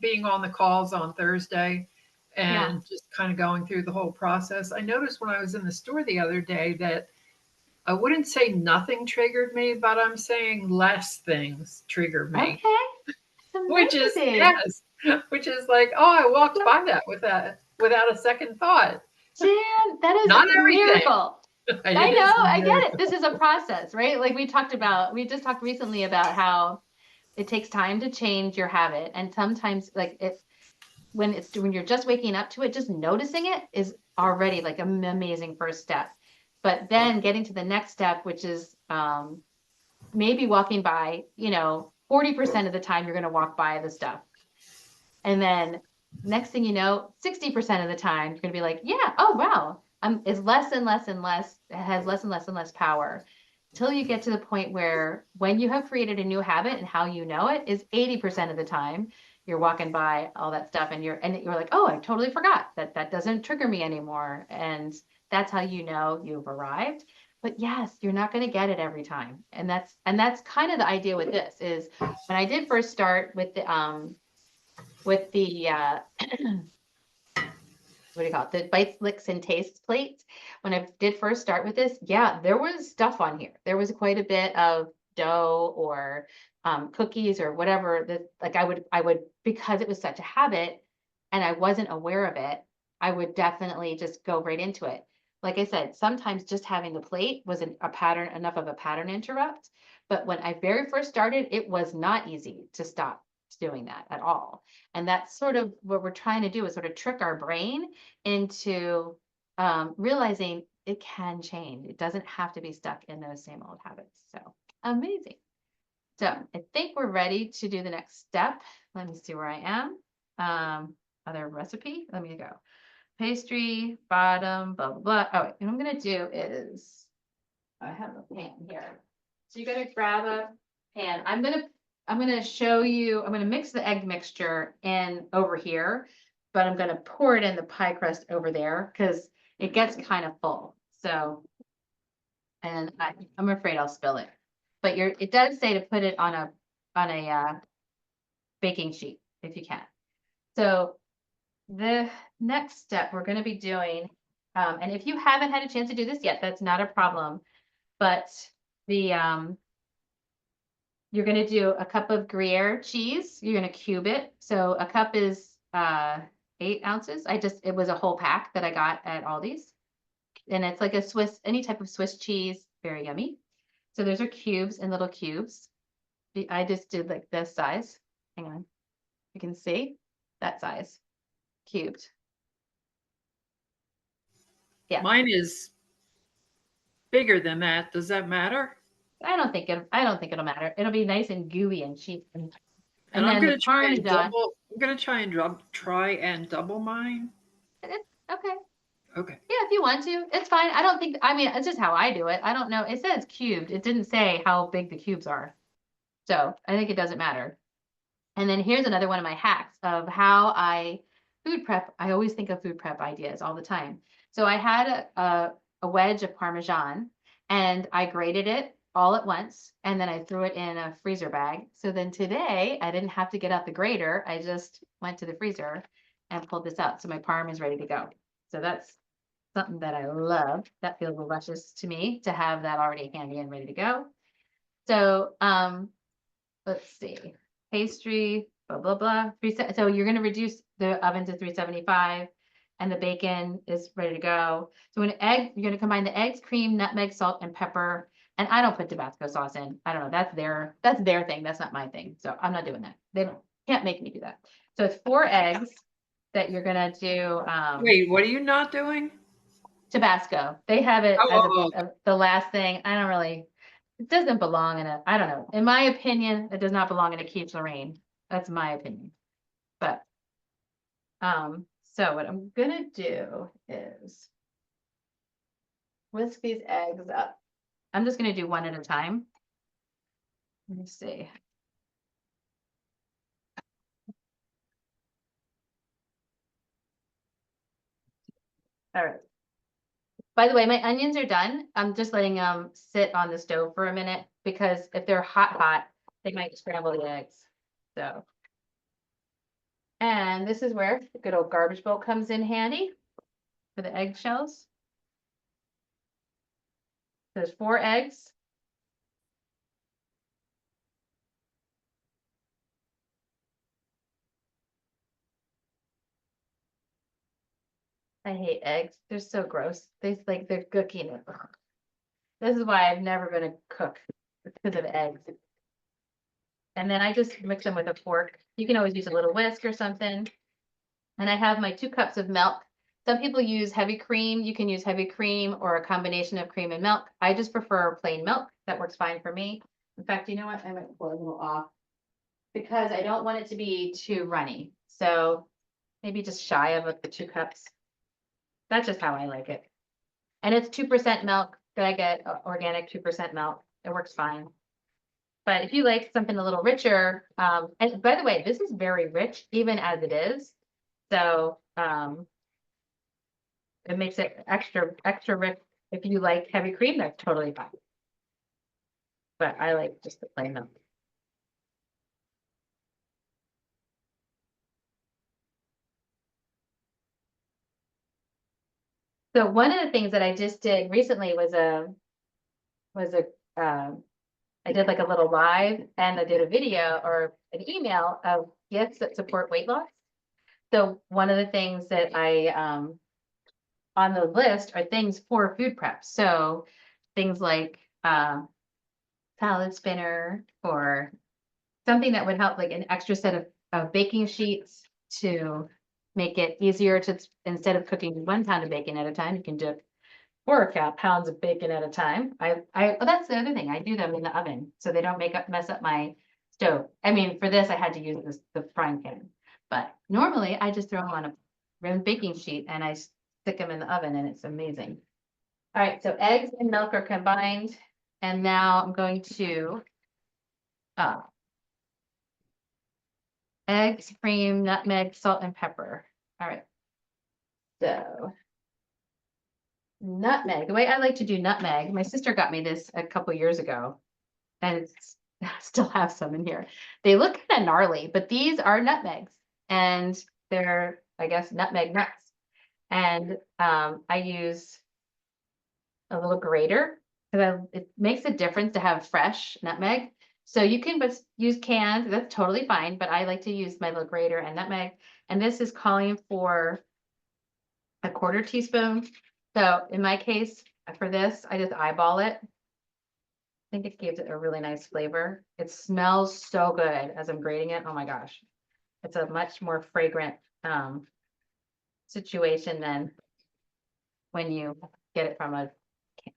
Speaker 1: being on the calls on Thursday and just kind of going through the whole process. I noticed when I was in the store the other day that I wouldn't say nothing triggered me, but I'm saying less things triggered me.
Speaker 2: Okay.
Speaker 1: Which is like, oh, I walked by that without a second thought.
Speaker 2: Jan, that is
Speaker 1: Not
Speaker 2: a
Speaker 1: everything.
Speaker 2: miracle. I know, I get it. This is a process, right? Like we just talked recently about how it takes time to change your habit. And sometimes like when you're just waking up to it, just noticing it is already like an amazing first step. But then getting to the next step, which is maybe walking by, 40% of the time you're going to walk by the stuff. And then next thing you know, 60% of the time you're going to be like, yeah, oh, wow. It's less and less and less. It has less and less and less power. till you get to the point where when you have created a new habit and how you know it is 80% of the time you're walking by all that stuff and you're like, oh, I totally forgot that doesn't trigger me anymore. And that's how you know you've arrived. But yes, you're not going to get it every time. And that's kind of the idea with this is when I did first start with the what do you call it? The bites, licks, and tastes plates. When I did first start with this, yeah, there was stuff on here. There was quite a bit of dough or cookies or whatever that like I would, because it was such a habit and I wasn't aware of it, I would definitely just go right into it. Like I said, sometimes just having the plate was a pattern, enough of a pattern interrupt. But when I very first started, it was not easy to stop doing that at all. And that's sort of what we're trying to do is sort of trick our brain into realizing it can change. It doesn't have to be stuck in those same old habits. So amazing. So I think we're ready to do the next step. Let me see where I am. Other recipe. Let me go. Pastry, bottom, blah, blah, blah. Oh, what I'm going to do is, I have a pan here. So you're going to grab a pan. I'm going to show you, I'm going to mix the egg mixture in over here, but I'm going to pour it in the pie crust over there because it gets kind of full. So, and I'm afraid I'll spill it, but it does say to put it on a baking sheet if you can. So the next step we're going to be doing, and if you haven't had a chance to do this yet, that's not a problem, but you're going to do a cup of Gruyere cheese. You're going to cube it. So a cup is 8 ounces. It was a whole pack that I got at Aldi's. And it's like any type of Swiss cheese, very yummy. So those are cubes and little cubes. I just did like this size. Hang on. You can see that size, cubed. Yeah.
Speaker 1: Mine is bigger than that. Does that matter?
Speaker 2: I don't think it'll matter. It'll be nice and gooey and cheap. And
Speaker 1: And
Speaker 2: then
Speaker 1: I'm
Speaker 2: the
Speaker 1: gonna try and
Speaker 2: Parmesan.
Speaker 1: double. I'm gonna try and double mine.
Speaker 2: Okay.
Speaker 1: Okay.
Speaker 2: Yeah, if you want to, it's fine. I mean, it's just how I do it. I don't know. It says cubed. It didn't say how big the cubes are. So I think it doesn't matter. And then here's another one of my hacks of how I food prep. I always think of food prep ideas all the time. So I had a wedge of Parmesan and I grated it all at once. And then I threw it in a freezer bag. So then today I didn't have to get out the grater. I just went to the freezer and pulled this out. So my parm is ready to go. So that's something that I love. That feels delicious to me to have that already handy and ready to go. So let's see, pastry, blah, blah, blah. So you're going to reduce the oven to 375 and the bacon is ready to go. So you're going to combine the eggs, cream, nutmeg, salt, and pepper. And I don't put Tabasco sauce in. I don't know. That's their thing. That's not my thing. So I'm not doing that. They can't make me do that. So it's 4 eggs that you're going to do.
Speaker 1: Wait, what are you not doing?
Speaker 2: Tabasco. They have it
Speaker 1: Oh,
Speaker 2: as the last thing. It doesn't belong in I don't know. In my opinion, it does not belong in a Keith Lorraine. That's my opinion. But, so what I'm gonna do is whisk these eggs up. I'm just gonna do one at a time. Let me see. All right. By the way, my onions are done. I'm just letting them sit on the stove for a minute because if they're hot, they might scramble the eggs. So, and this is where the good old garbage bowl comes in handy for the eggshells. There's 4 eggs. I hate eggs. They're so gross. They're cooking it. This is why I've never been a cook because of eggs. And then I just mix them with a fork. You can always use a little whisk or something. And I have my 2 cups of milk. Some people use heavy cream. You can use heavy cream or a combination of cream and milk. I just prefer plain milk. That works fine for me. In fact, you know what? I might pull a little off because I don't want it to be too runny. So maybe just shy of the 2 cups. That's just how I like it. And it's 2% milk. I get organic 2% milk. It works fine. But if you like something a little richer, and by the way, this is very rich even as it is. So it makes it extra rich. If you like heavy cream, that's totally fine. But I like just the plain milk. So one of the things that I just did recently was I did like a little live, and I did a video or an email of gifts that support weight loss. So one of the things that I on the list are things for food prep. So things like salad spinner, or something that would help, like an extra set of baking sheets to make it easier to, instead of cooking 1 pound of bacon at a time, you can do 4 pounds of bacon at a time. Oh, that's the other thing. I do them in the oven so they don't mess up my stove. I mean, for this, I had to use the frying pan, but normally I just throw them on a round baking sheet and I stick them in the oven, and it's amazing. All right, so eggs and milk are combined, and now I'm going to eggs, cream, nutmeg, salt, and pepper. All right, so nutmeg. The way I like to do nutmeg, my sister got me this a couple years ago, and I still have some in here. They look kind of gnarly, but these are nutmegs, and they're, I guess, nutmeg nuts. And I use a little grater because it makes a difference to have fresh nutmeg. So you can just use canned, that's totally fine, but I like to use my little grater and nutmeg. And this is calling for a 1/4 teaspoon. So in my case, for this, I just eyeball it. I think it gives it a really nice flavor. It smells so good as I'm grating it. Oh my gosh. It's a much more fragrant situation than when you get it from a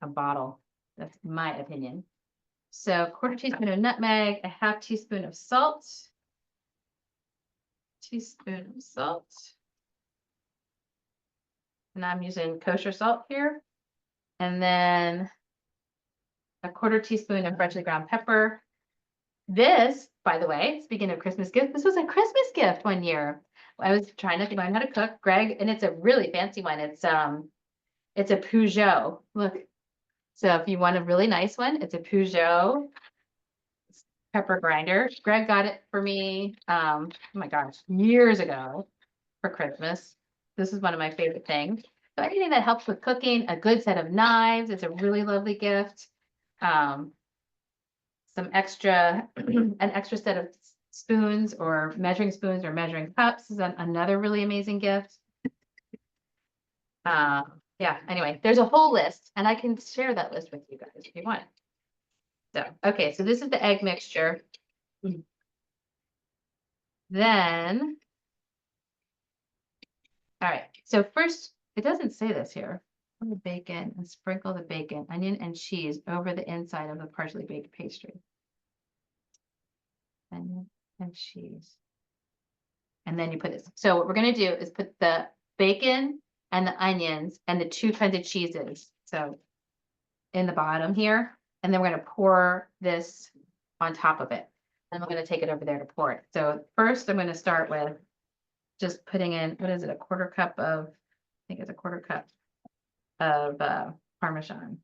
Speaker 2: bottle. That's my opinion. So 1/4 teaspoon of nutmeg, a 1/2 teaspoon of salt. Teaspoon of salt. And I'm using kosher salt here. And then a 1/4 teaspoon of freshly ground pepper. This, by the way, speaking of Christmas gift, this was a Christmas gift one year. I was trying to learn how to cook, Greg, and it's a really fancy one. It's a Peugeot. Look. So if you want a really nice one, it's a Peugeot pepper grinder. Greg got it for me, oh my gosh, years ago for Christmas. This is one of my favorite things. So anything that helps with cooking, a good set of knives is a really lovely gift. Some extra, an extra set of spoons or measuring cups is another really amazing gift. Yeah, anyway, there's a whole list, and I can share that list with you guys if you want. So, okay, so this is the egg mixture. Then, all right, so first, it doesn't say this here. The bacon, and sprinkle the bacon, onion, and cheese over the inside of the partially baked pastry. Onion and cheese. And then you put this. So what we're going to do is put the bacon and the onions and the 2 kinds of cheeses. So in the bottom here, and then we're going to pour this on top of it. And we're going to take it over there to pour it. So first I'm going to start with just putting in, what is it? A 1/4 cup of, I think it's a 1/4 cup of Parmesan.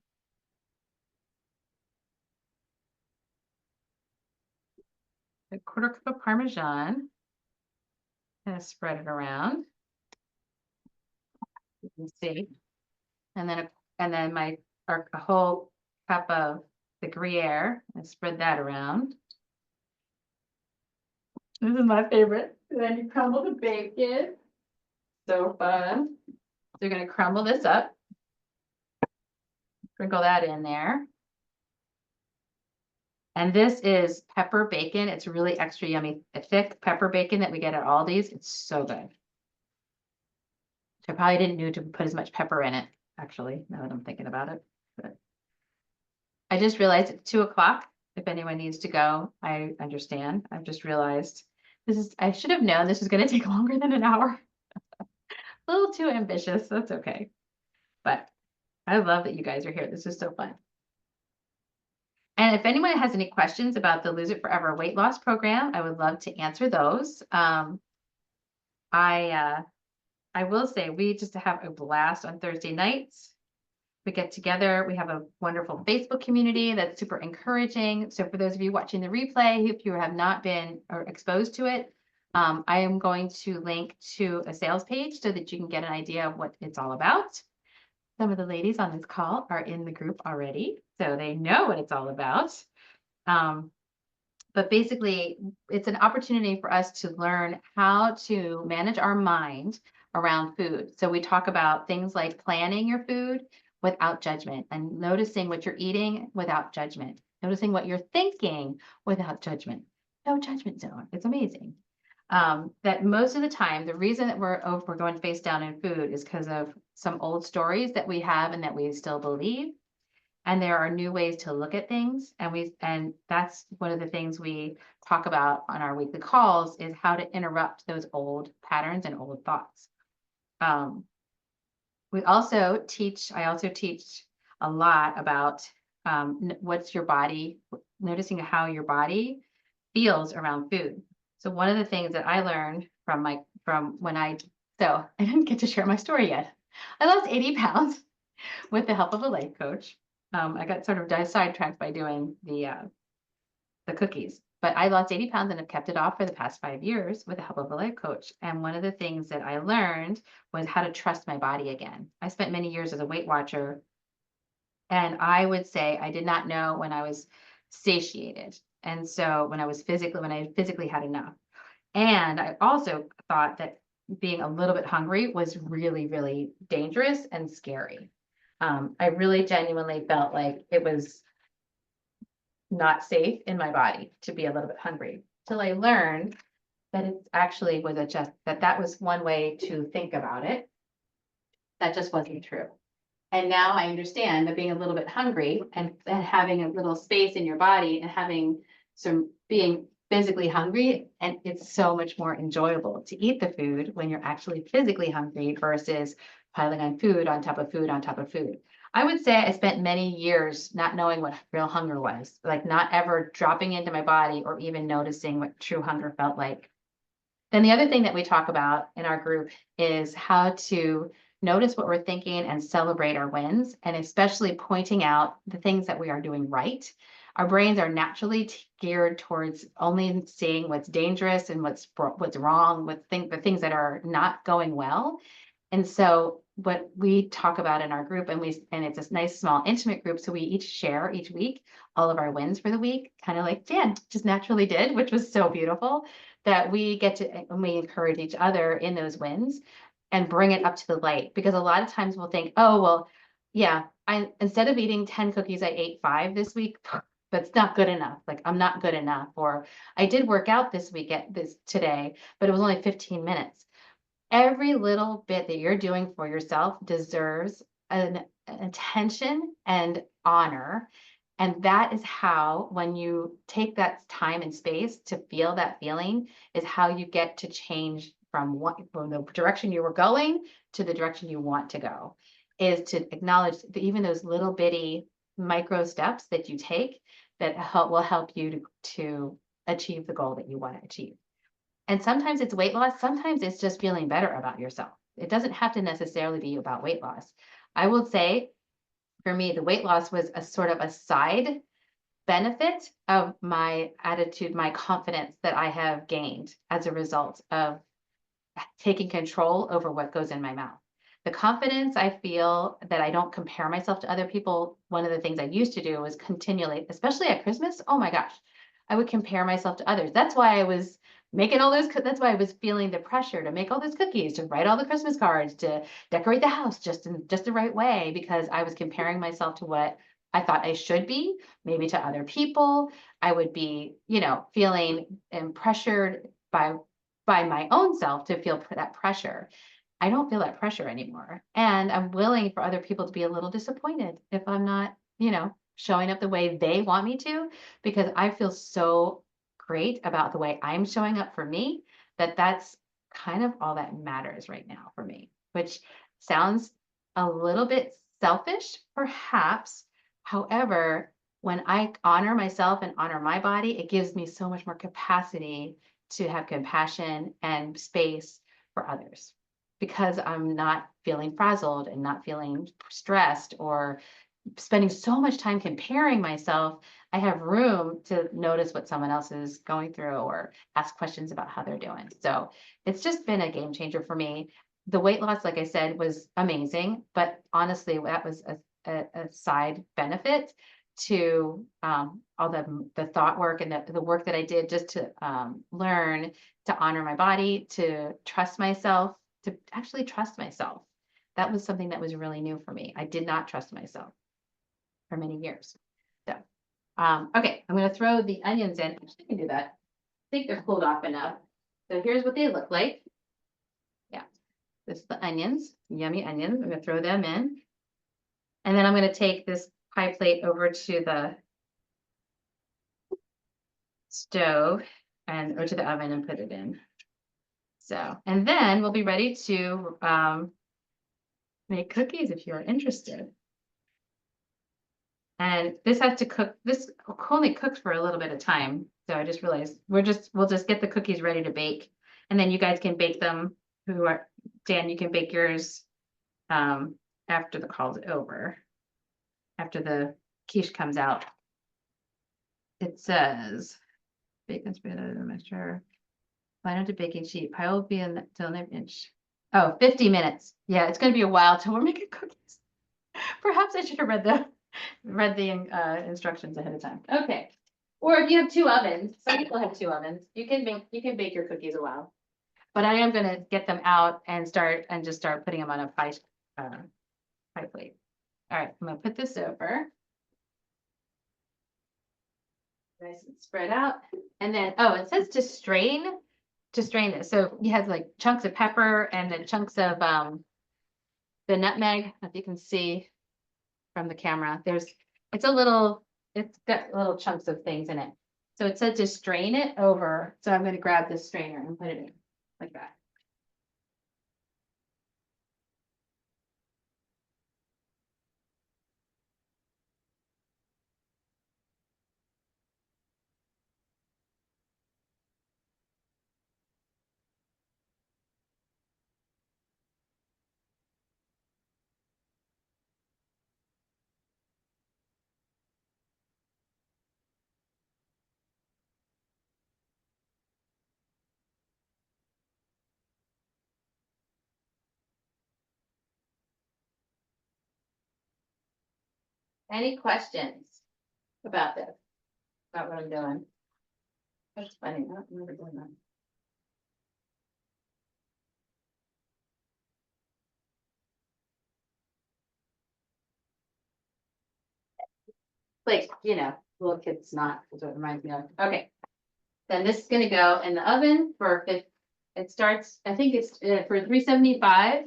Speaker 2: A 1/4 cup of Parmesan. Kind of spread it around. You can see. And then a whole cup of the Gruyere, and spread that around. This is my favorite. And then you crumble the bacon. So fun. So you're going to crumble this up. Sprinkle that in there. And this is pepper bacon. It's really extra yummy, a thick pepper bacon that we get at Aldi's. It's so good. I probably didn't need to put as much pepper in it, actually, now that I'm thinking about it. But I just realized it's 2 o'clock. If anyone needs to go, I understand. I've just realized I should have known this is going to take longer than an hour. A little too ambitious. That's okay. But I love that you guys are here. This is so fun. And if anyone has any questions about the Lose It Forever weight loss program, I would love to answer those. I will say we just have a blast on Thursday nights. We get together. We have a wonderful Facebook community that's super encouraging. So for those of you watching the replay, if you have not been or exposed to it, I am going to link to a sales page so that you can get an idea of what it's all about. Some of the ladies on this call are in the group already, so they know what it's all about. But basically, it's an opportunity for us to learn how to manage our mind around food. So we talk about things like planning your food without judgment and noticing what you're eating without judgment, noticing what you're thinking without judgment. No judgment zone. It's amazing. That most of the time, the reason that we're going face down in food is because of some old stories that we have and that we still believe. And there are new ways to look at things. And that's one of the things we talk about on our weekly calls is how to interrupt those old patterns and old thoughts. I also teach a lot about what's your body, noticing how your body feels around food. So one of the things that I learned so I didn't get to share my story yet. I lost 80 pounds with the help of a life coach. I got sort of sidetracked by doing the cookies, but I lost 80 pounds and have kept it off for the past 5 years with the help of a life coach. And one of the things that I learned was how to trust my body again. I spent many years as a Weight Watcher, and I would say I did not know when I was satiated. And so when I physically had enough. And I also thought that being a little bit hungry was really, really dangerous and scary. I really genuinely felt like it was not safe in my body to be a little bit hungry till I learned that it actually was that was one way to think about it. That just wasn't true. And now I understand that being a little bit hungry and having a little space in your body and being physically hungry, and it's so much more enjoyable to eat the food when you're actually physically hungry versus piling on food on top of food on top of food. I would say I spent many years not knowing what real hunger was, like not ever dropping into my body or even noticing what true hunger felt like. Then the other thing that we talk about in our group is how to notice what we're thinking and celebrate our wins, and especially pointing out the things that we are doing right. Our brains are naturally geared towards only seeing what's dangerous and what's wrong with the things that are not going well. And so what we talk about in our group, and it's a nice small intimate group, so we each share each week all of our wins for the week, kind of like Jan just naturally did, which was so beautiful, that we get to, and we encourage each other in those wins and bring it up to the light. Because a lot of times we'll think, oh, well, yeah, instead of eating 10 cookies, I ate 5 this week. That's not good enough. Like, I'm not good enough. Or I did work out today, but it was only 15 minutes. Every little bit that you're doing for yourself deserves an attention and honor. And that is how, when you take that time and space to feel that feeling, is how you get to change from the direction you were going to the direction you want to go, is to acknowledge that even those little bitty micro steps that you take that will help you to achieve the goal that you want to achieve. And sometimes it's weight loss. Sometimes it's just feeling better about yourself. It doesn't have to necessarily be about weight loss. I will say, for me, the weight loss was a sort of a side benefit of my attitude, my confidence that I have gained as a result of taking control over what goes in my mouth. The confidence I feel that I don't compare myself to other people. One of the things I used to do was continually, especially at Christmas, oh my gosh, I would compare myself to others. That's why I was that's why I was feeling the pressure to make all those cookies, to write all the Christmas cards, to decorate the house just the right way, because I was comparing myself to what I thought I should be, maybe to other people. I would be, feeling and pressured by my own self to feel that pressure. I don't feel that pressure anymore. And I'm willing for other people to be a little disappointed if I'm not, showing up the way they want me to, because I feel so great about the way I'm showing up for me, that's kind of all that matters right now for me, which sounds a little bit selfish? Perhaps. However, when I honor myself and honor my body, it gives me so much more capacity to have compassion and space for others because I'm not feeling frazzled and not feeling stressed or spending so much time comparing myself. I have room to notice what someone else is going through or ask questions about how they're doing. So it's just been a game changer for me. The weight loss, like I said, was amazing, but honestly, that was a side benefit to all the thought work and the work that I did just to learn to honor my body, to trust myself, to actually trust myself. That was something that was really new for me. I did not trust myself for many years. So, okay, I'm going to throw the onions in. Actually, I can do that. I think they're cooled off enough. So here's what they look like. Yeah, this is the onions, yummy onions. I'm going to throw them in. And then I'm going to take this pie plate over to the stove or to the oven and put it in. So, and then we'll be ready to make cookies if you're interested. And this has to cook, this only cooks for a little bit of time. So I just realized we'll just get the cookies ready to bake. And then you guys can bake them Dan, you can bake yours after the call's over. After the quiche comes out. It says, bacon spread out of the mixture. Line onto baking sheet. Pie will be in till an inch. Oh, 50 minutes. Yeah, it's going to be a while till we're making cookies. Perhaps I should have read the instructions ahead of time. Okay. Or if you have 2 ovens, some people have 2 ovens. You can bake your cookies a while. But I am going to get them out and just start putting them on a pie plate. All right, I'm going to put this over. Nice and spread out. And then, oh, it says to strain this. So you have like chunks of pepper and then chunks of the nutmeg, if you can see from the camera. It's got little chunks of things in it. So it said to strain it over. So I'm going to grab this strainer and put it in like that. Any questions about this? About what I'm doing? That's funny. I don't remember doing that. Like, little kids not, is what it reminds me of. Okay. Then this is gonna go in the oven for it starts, I think it's for 375.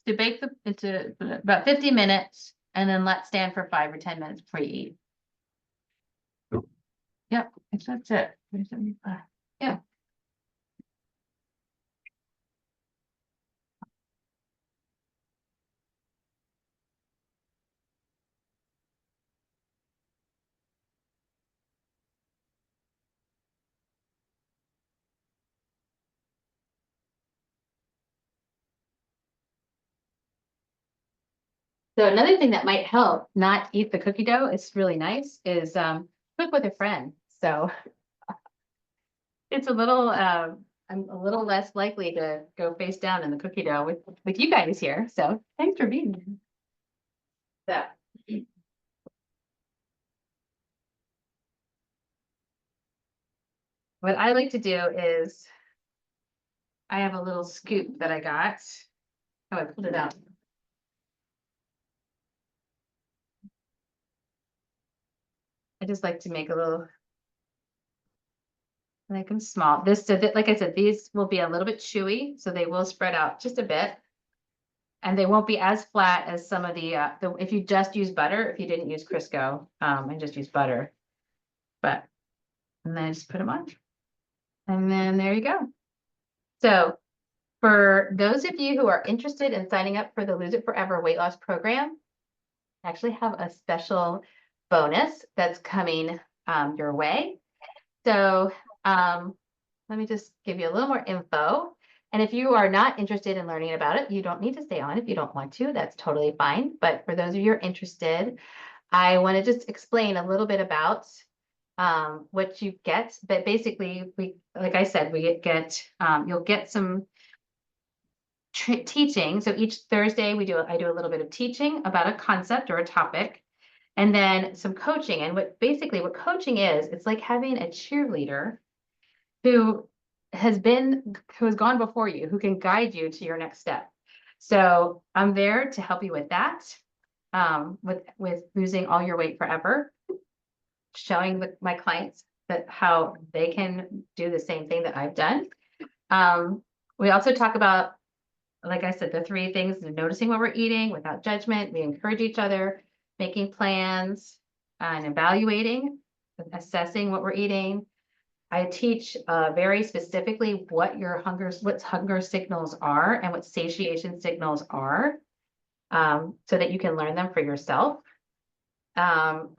Speaker 2: To bake into about 50 minutes and then let stand for 5 or 10 minutes before you eat. Yep, that's it. 375. Yeah. So another thing that might help not eat the cookie dough, it's really nice, is cook with a friend. So it's a little, I'm a little less likely to go face down in the cookie dough with you guys here. So thanks for being here. So. What I like to do is I have a little scoop that I got. Oh, I pulled it out. I just like to make them small. Like I said, these will be a little bit chewy, so they will spread out just a bit. And they won't be as flat as some of if you just use butter, if you didn't use Crisco, and just use butter. And then I just put them on. And then there you go. So For those of you who are interested in signing up for the Lose It Forever weight loss program, I actually have a special bonus that's coming your way. So let me just give you a little more info. And if you are not interested in learning about it, you don't need to stay on if you don't want to. That's totally fine. But for those of you who are interested, I want to just explain a little bit about what you get. But basically, like I said, you'll get some teaching. So each Thursday I do a little bit of teaching about a concept or a topic, and then some coaching. And what coaching is, it's like having a cheerleader who has gone before you, who can guide you to your next step. So I'm there to help you with that, with losing all your weight forever, showing my clients that how they can do the same thing that I've done. We also talk about, like I said, the 3 things: noticing what we're eating without judgment. We encourage each other, making plans, and evaluating, assessing what we're eating. I teach very specifically what hunger signals are and what satiation signals are, so that you can learn them for yourself. And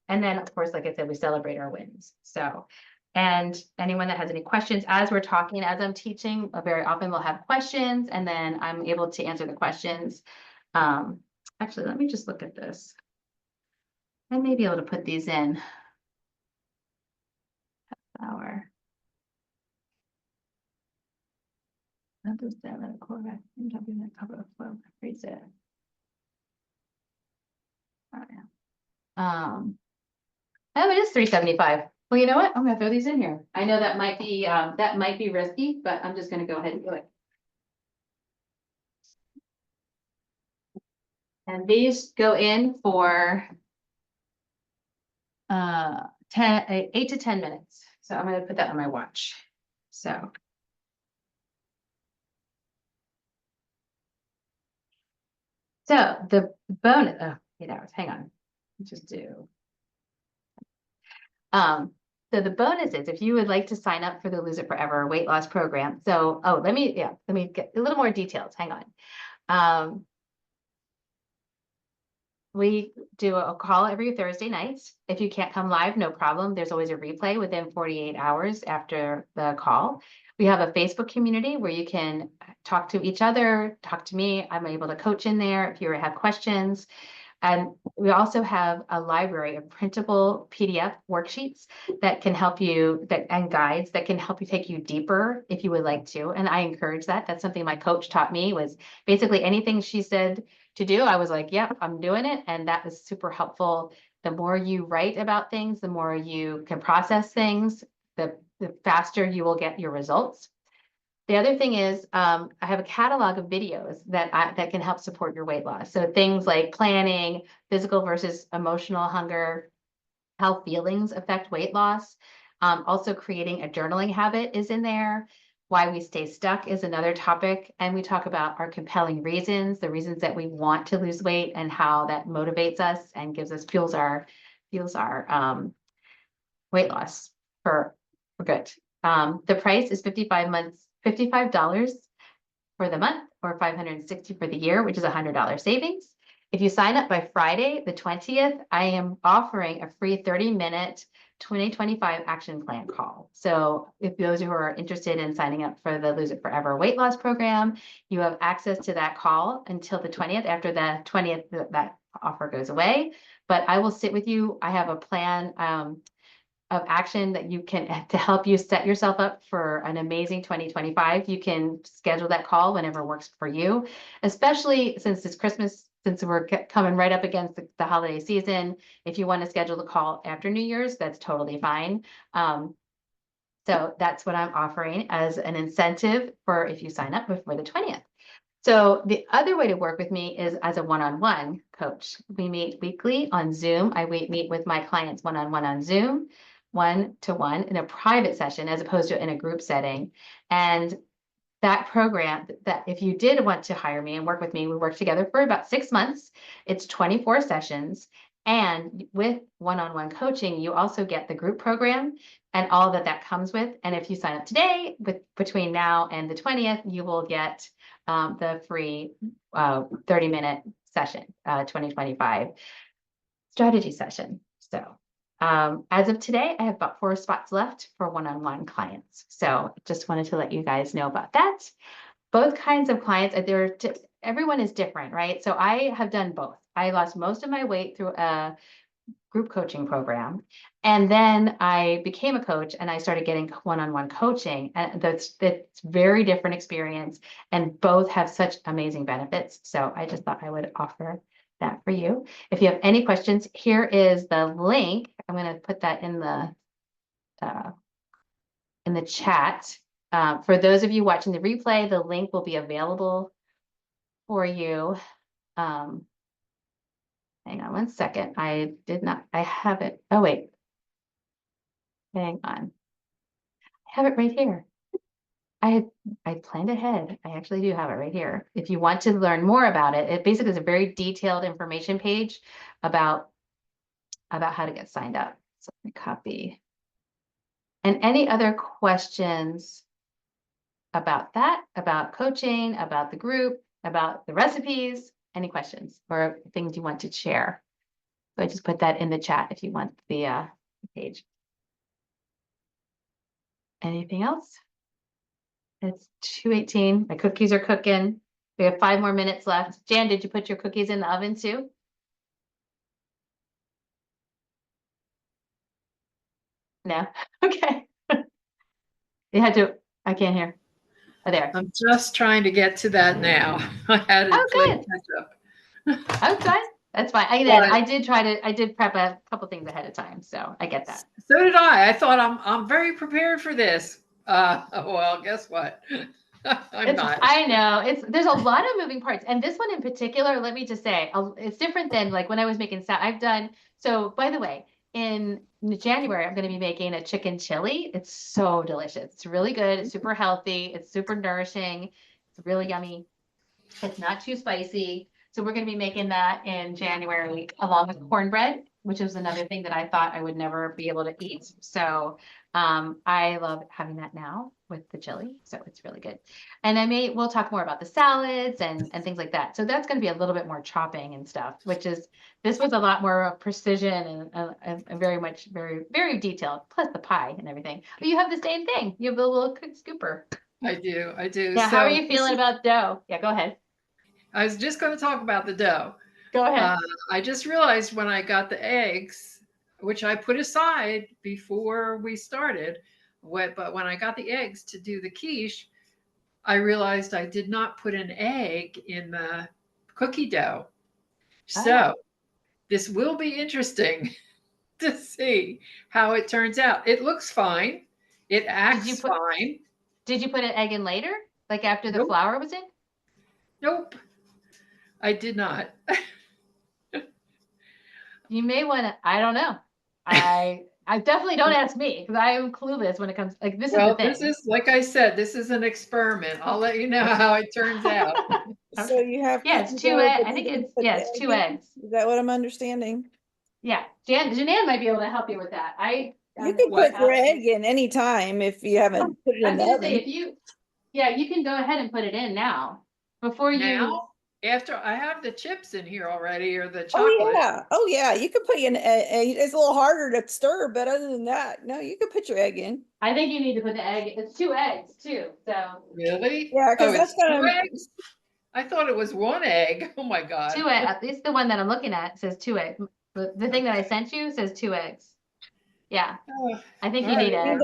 Speaker 2: then, of course, like I said, we celebrate our wins. So, and anyone that has any questions as we're talking, as I'm teaching, very often we'll have questions, and then I'm able to answer the questions. Actually, let me just look at this. I may be able to put these in. Our freeze it. Oh, it is $3.75. Well, you know what? I'm gonna throw these in here. I know that might be risky, but I'm just gonna go ahead and do it. And these go in for 8 to 10 minutes. So I'm gonna put that on my watch. So the bonus, 8 hours, hang on. Let's just do. So the bonus is, if you would like to sign up for the Lose It Forever weight loss program. So, let me get a little more details. Hang on. We do a call every Thursday night. If you can't come live, no problem. There's always a replay within 48 hours after the call. We have a Facebook community where you can talk to each other, talk to me. I'm able to coach in there if you have questions. And we also have a library of printable PDF worksheets that can help you, and guides that can help you take you deeper if you would like to. And I encourage that. That's something my coach taught me, was basically anything she said to do, I was like, yep, I'm doing it. And that was super helpful. The more you write about things, the more you can process things, the faster you will get your results. The other thing is, I have a catalog of videos that can help support your weight loss. So things like planning, physical versus emotional hunger, how feelings affect weight loss. Also creating a journaling habit is in there. Why we stay stuck is another topic. And we talk about our compelling reasons, the reasons that we want to lose weight, and how that motivates us and fuels our weight loss for good. The price is $55 for the month, or $560 for the year, which is $100 savings. If you sign up by Friday, the 20th, I am offering a free 30-minute 2025 action plan call. So if those who are interested in signing up for the Lose It Forever weight loss program, you have access to that call until the 20th. After the 20th, that offer goes away. But I will sit with you. I have a plan of action that you can, to help you set yourself up for an amazing 2025. You can schedule that call whenever works for you, especially since it's Christmas, since we're coming right up against the holiday season. If you want to schedule the call after New Year's, that's totally fine. So that's what I'm offering as an incentive for if you sign up before the 20th. So the other way to work with me is as a one-on-one coach. We meet weekly on Zoom. I meet with my clients one-on-one on Zoom, 1-to-1 in a private session, as opposed to in a group setting. And that program, that if you did want to hire me and work with me, we work together for about 6 months. It's 24 sessions. And with one-on-one coaching, you also get the group program and all that comes with. And if you sign up today, between now and the 20th, you will get the free 30-minute session, 2025 strategy session. So as of today, I have about 4 spots left for one-on-one clients. So just wanted to let you guys know about that. Both kinds of clients, everyone is different, right? So I have done both. I lost most of my weight through a group coaching program. And then I became a coach and I started getting one-on-one coaching. And that's very different experience. And both have such amazing benefits. So I just thought I would offer that for you. If you have any questions, here is the link. I'm going to put that in the chat. For those of you watching the replay, the link will be available for you. Hang on one second. I have it. Oh, wait. Hang on. I have it right here. I planned ahead. I actually do have it right here. If you want to learn more about it, it basically is a very detailed information page about how to get signed up. So let me copy. And any other questions about that, about coaching, about the group, about the recipes, any questions or things you want to share? So I just put that in the chat if you want the page. Anything else? It's 2:18. My cookies are cooking. We have 5 more minutes left. Jan, did you put your cookies in the oven too? No? Okay. You had to, I can't hear. Oh, there.
Speaker 1: I'm just trying to get to that now. I had to play
Speaker 2: good.
Speaker 1: catch up.
Speaker 2: Oh, good. That's fine. I did prep a couple things ahead of time, so I get that.
Speaker 1: So did I. I thought I'm very prepared for this. Well, guess what? I'm not.
Speaker 2: I know there's a lot of moving parts, and this one in particular, let me just say, it's different than like when I was making salad. So by the way, in January, I'm going to be making a chicken chili. It's so delicious. It's really good. It's super healthy. It's super nourishing. It's really yummy. It's not too spicy. So we're going to be making that in January along with cornbread, which is another thing that I thought I would never be able to eat. So I love having that now with the chili. So it's really good. And we'll talk more about the salads and things like that. So that's going to be a little bit more chopping and stuff, this was a lot more precision and very, very detailed, plus the pie and everything. But you have the same thing. You have a little scooper.
Speaker 1: I do.
Speaker 2: Yeah. So, how are you feeling about dough? Yeah, go ahead.
Speaker 1: I was just going to talk about the dough.
Speaker 2: Go ahead.
Speaker 1: I just realized when I got the eggs, which I put aside before we started, but when I got the eggs to do the quiche, I realized I did not put an egg in the cookie dough. So this will be interesting to see how it turns out. It looks fine. It acts fine.
Speaker 2: Did you put an egg in later? Like after the flour was in?
Speaker 1: Nope. I did not.
Speaker 2: You may want to, I don't know. I definitely don't ask me because I am clueless when it comes like this is the thing.
Speaker 1: This is, like I said, this is an experiment. I'll let you know how it turns out.
Speaker 4: So you have
Speaker 2: it's 2 eggs. I think it's 2 eggs.
Speaker 4: Is that what I'm understanding?
Speaker 2: Yeah. Janine might be able to help you with that.
Speaker 4: You can put your egg in any time if you haven't put it in the oven.
Speaker 2: You can go ahead and put it in now before
Speaker 1: after I have the chips in here already or the chocolate.
Speaker 4: Oh yeah. You can put in it's a little harder to stir, but other than that, no, you can put your egg in.
Speaker 2: I think you need to put the egg. It's 2 eggs too. So
Speaker 1: really?
Speaker 4: Yeah, because that's gonna
Speaker 1: 2 eggs. I thought it was 1 egg. Oh my god.
Speaker 2: 2 eggs. At least the one that I'm looking at says 2 eggs. But the thing that I sent you says 2 eggs. Yeah. I think you need eggs.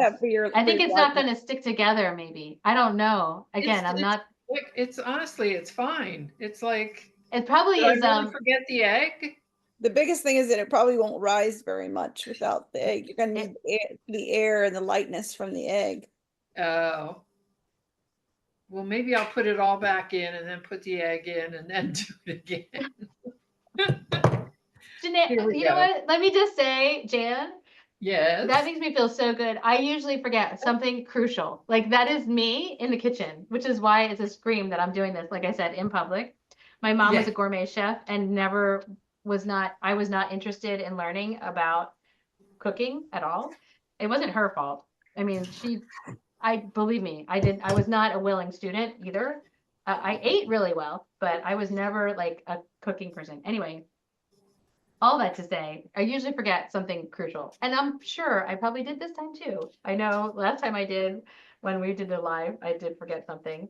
Speaker 2: I think it's not going to stick together. Maybe. I don't know. Again, I'm not.
Speaker 1: It's honestly, it's fine. It's like
Speaker 2: it probably is.
Speaker 1: I really forget the egg.
Speaker 4: The biggest thing is that it probably won't rise very much without the egg. You're going to need the air and the lightness from the egg.
Speaker 1: Oh. Well, maybe I'll put it all back in and then put the egg in and then do it again.
Speaker 2: Jeanette, you know what? Let me just say, Jan.
Speaker 1: Yes.
Speaker 2: That makes me feel so good. I usually forget something crucial. Like that is me in the kitchen, which is why it's a scream that I'm doing this, like I said, in public. My mom was a gourmet chef and never I was not interested in learning about cooking at all. It wasn't her fault. I mean, believe me, I was not a willing student either. I ate really well, but I was never like a cooking person. Anyway, all that to say, I usually forget something crucial. And I'm sure I probably did this time too. I know last time I did, when we did the live, I did forget something.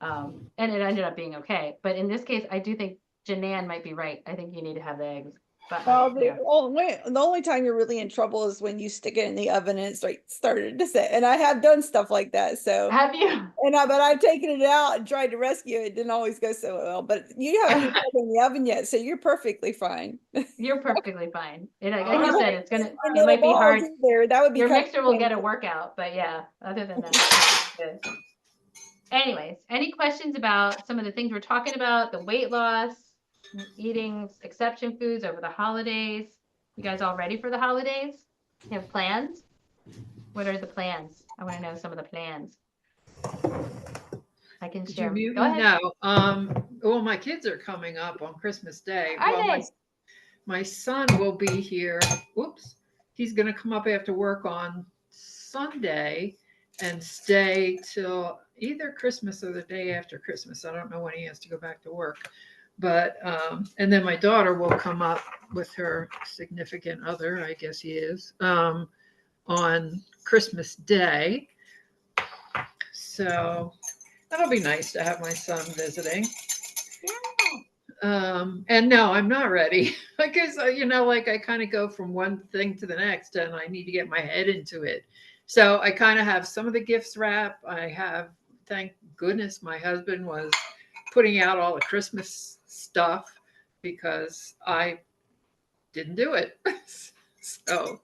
Speaker 2: And it ended up being okay. But in this case, I do think Janan might be right. I think you need to have the eggs. But
Speaker 4: Well,
Speaker 2: yeah.
Speaker 4: the only time you're really in trouble is when you stick it in the oven and it's like started to set. And I have done stuff like that. So,
Speaker 2: Have you?
Speaker 4: but I've taken it out and tried to rescue it. It didn't always go so well. But you haven't even put it in the oven yet, so you're perfectly fine.
Speaker 2: You're perfectly fine. Like
Speaker 1: All
Speaker 2: you
Speaker 1: right.
Speaker 2: said,
Speaker 4: And
Speaker 2: it
Speaker 4: little
Speaker 2: might be
Speaker 4: balls
Speaker 2: hard.
Speaker 4: either. That would be
Speaker 2: Your
Speaker 4: kind of
Speaker 2: mixer will get a
Speaker 4: painful.
Speaker 2: workout, but yeah, other than that, good. Anyways, any questions about some of the things we're talking about, the weight loss, eating exception foods over the holidays? You guys all ready for the holidays? You have plans? What are the plans? I want to know some of the plans. I can
Speaker 1: Did
Speaker 2: share.
Speaker 1: you mute
Speaker 2: Go
Speaker 1: me?
Speaker 2: ahead.
Speaker 1: No. Well, my kids are coming up on Christmas Day.
Speaker 2: Are
Speaker 1: Well,
Speaker 2: they?
Speaker 1: my son will be here. Whoops. He's going to come up after work on Sunday and stay till either Christmas or the day after Christmas. I don't know when he has to go back to work. But, and then my daughter will come up with her significant other, I guess he is, on Christmas Day. So that'll be nice to have my son visiting. And no, I'm not ready because, like I kind of go from one thing to the next and I need to get my head into it. So I kind of have some of the gifts wrapped. I have, thank goodness, my husband was putting out all the Christmas stuff because I didn't do it. So,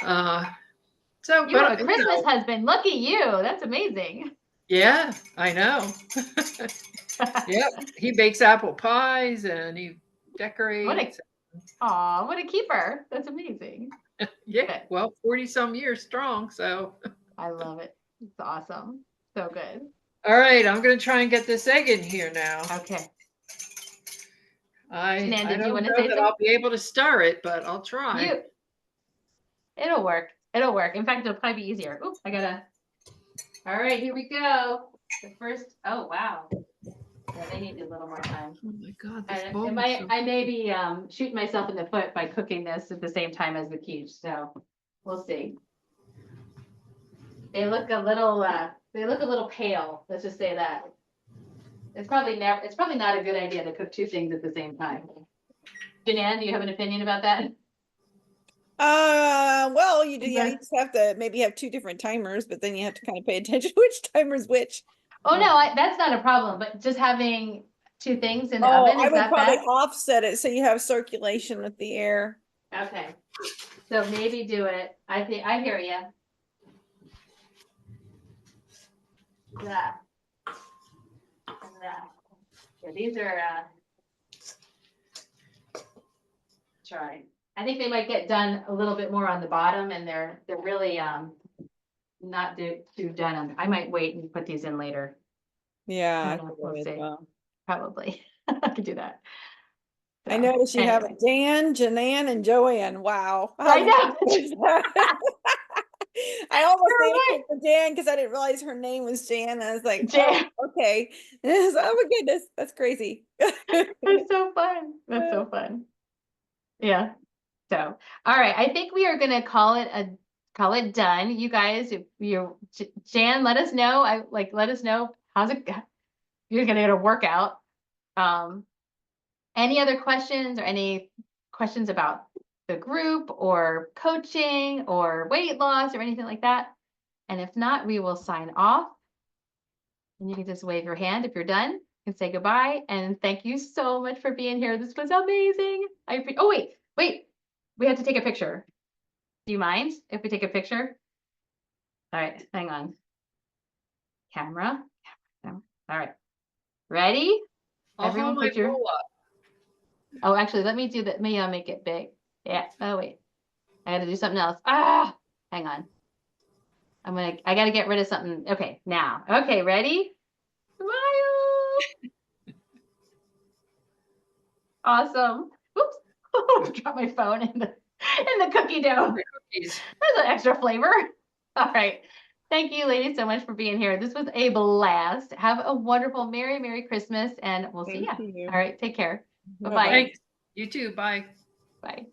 Speaker 2: You have a Christmas husband. Look at you. That's amazing.
Speaker 1: Yeah, I know. Yep, he bakes apple pies and he decorates.
Speaker 2: What a keeper. That's amazing.
Speaker 1: Yeah, well, 40 some years strong. So
Speaker 2: I love it. It's awesome. So good.
Speaker 1: All right, I'm going to try and get this egg in here now.
Speaker 2: Okay.
Speaker 1: I
Speaker 2: Shanann, did
Speaker 1: don't
Speaker 2: you want to
Speaker 1: know
Speaker 2: say
Speaker 1: that
Speaker 2: something?
Speaker 1: I'll be able to stir it, but I'll try.
Speaker 2: It'll work. It'll work. In fact, it'll probably be easier. Ooh, all right, here we go. The first, oh, wow. Yeah, they need a little more time.
Speaker 1: Oh my God,
Speaker 2: I may be shooting myself in the foot by cooking this at the same time as the quiche, so we'll see. They look a little pale. Let's just say that. It's probably not a good idea to cook two things at the same time. Janan, do you have an opinion about that?
Speaker 4: Well, you just have to maybe have two different timers, but then you have to kind of pay attention to which timer's which.
Speaker 2: Oh no, that's not a problem, but just having two things in the oven,
Speaker 4: I
Speaker 2: is
Speaker 4: would
Speaker 2: that
Speaker 4: probably
Speaker 2: bad?
Speaker 4: offset it so you have circulation with the air.
Speaker 2: Okay, so maybe do it. I hear you. That. And that. Yeah, these are try. I think they might get done a little bit more on the bottom, and they're really not too done on. I might wait and put these in later.
Speaker 4: Yeah,
Speaker 2: We'll see. Probably I could do that. So,
Speaker 4: I noticed you have Dan, Janan, and Joanne. Wow.
Speaker 2: I know.
Speaker 4: I almost answered for Jan because I didn't realize her name was Jan. I was like,
Speaker 2: Jan.
Speaker 4: oh, okay. Oh my goodness, that's crazy.
Speaker 2: That's so fun. That's so fun. Yeah. So, all right. I think we are gonna call it done. You guys, if you're Jan, let us know. Let us know how's it. You're gonna get a workout. Any other questions or any questions about the group or coaching or weight loss or anything like that? And if not, we will sign off. And you can just wave your hand if you're done and say goodbye. And thank you so much for being here. This was amazing. Oh, wait. We have to take a picture. Do you mind if we take a picture? All right, hang on. Camera. All right. Ready? Everyone put your... Oh, actually, let me do that. Maybe I'll make it big. Yeah. Oh, wait. I got to do something else. Hang on. I got to get rid of something. Okay, now. Okay, ready? Smile. Awesome. Oops. Drop my phone in the cookie dough.
Speaker 1: Cookies.
Speaker 2: That's an extra flavor. All right. Thank you, ladies, so much for being here. This was a blast. Have a wonderful, Merry Christmas, and we'll see
Speaker 4: Thank
Speaker 2: you.
Speaker 4: you.
Speaker 2: All right. Take care.
Speaker 4: Bye-bye.
Speaker 2: Bye-bye.
Speaker 1: Thanks. You too. Bye.
Speaker 2: Bye.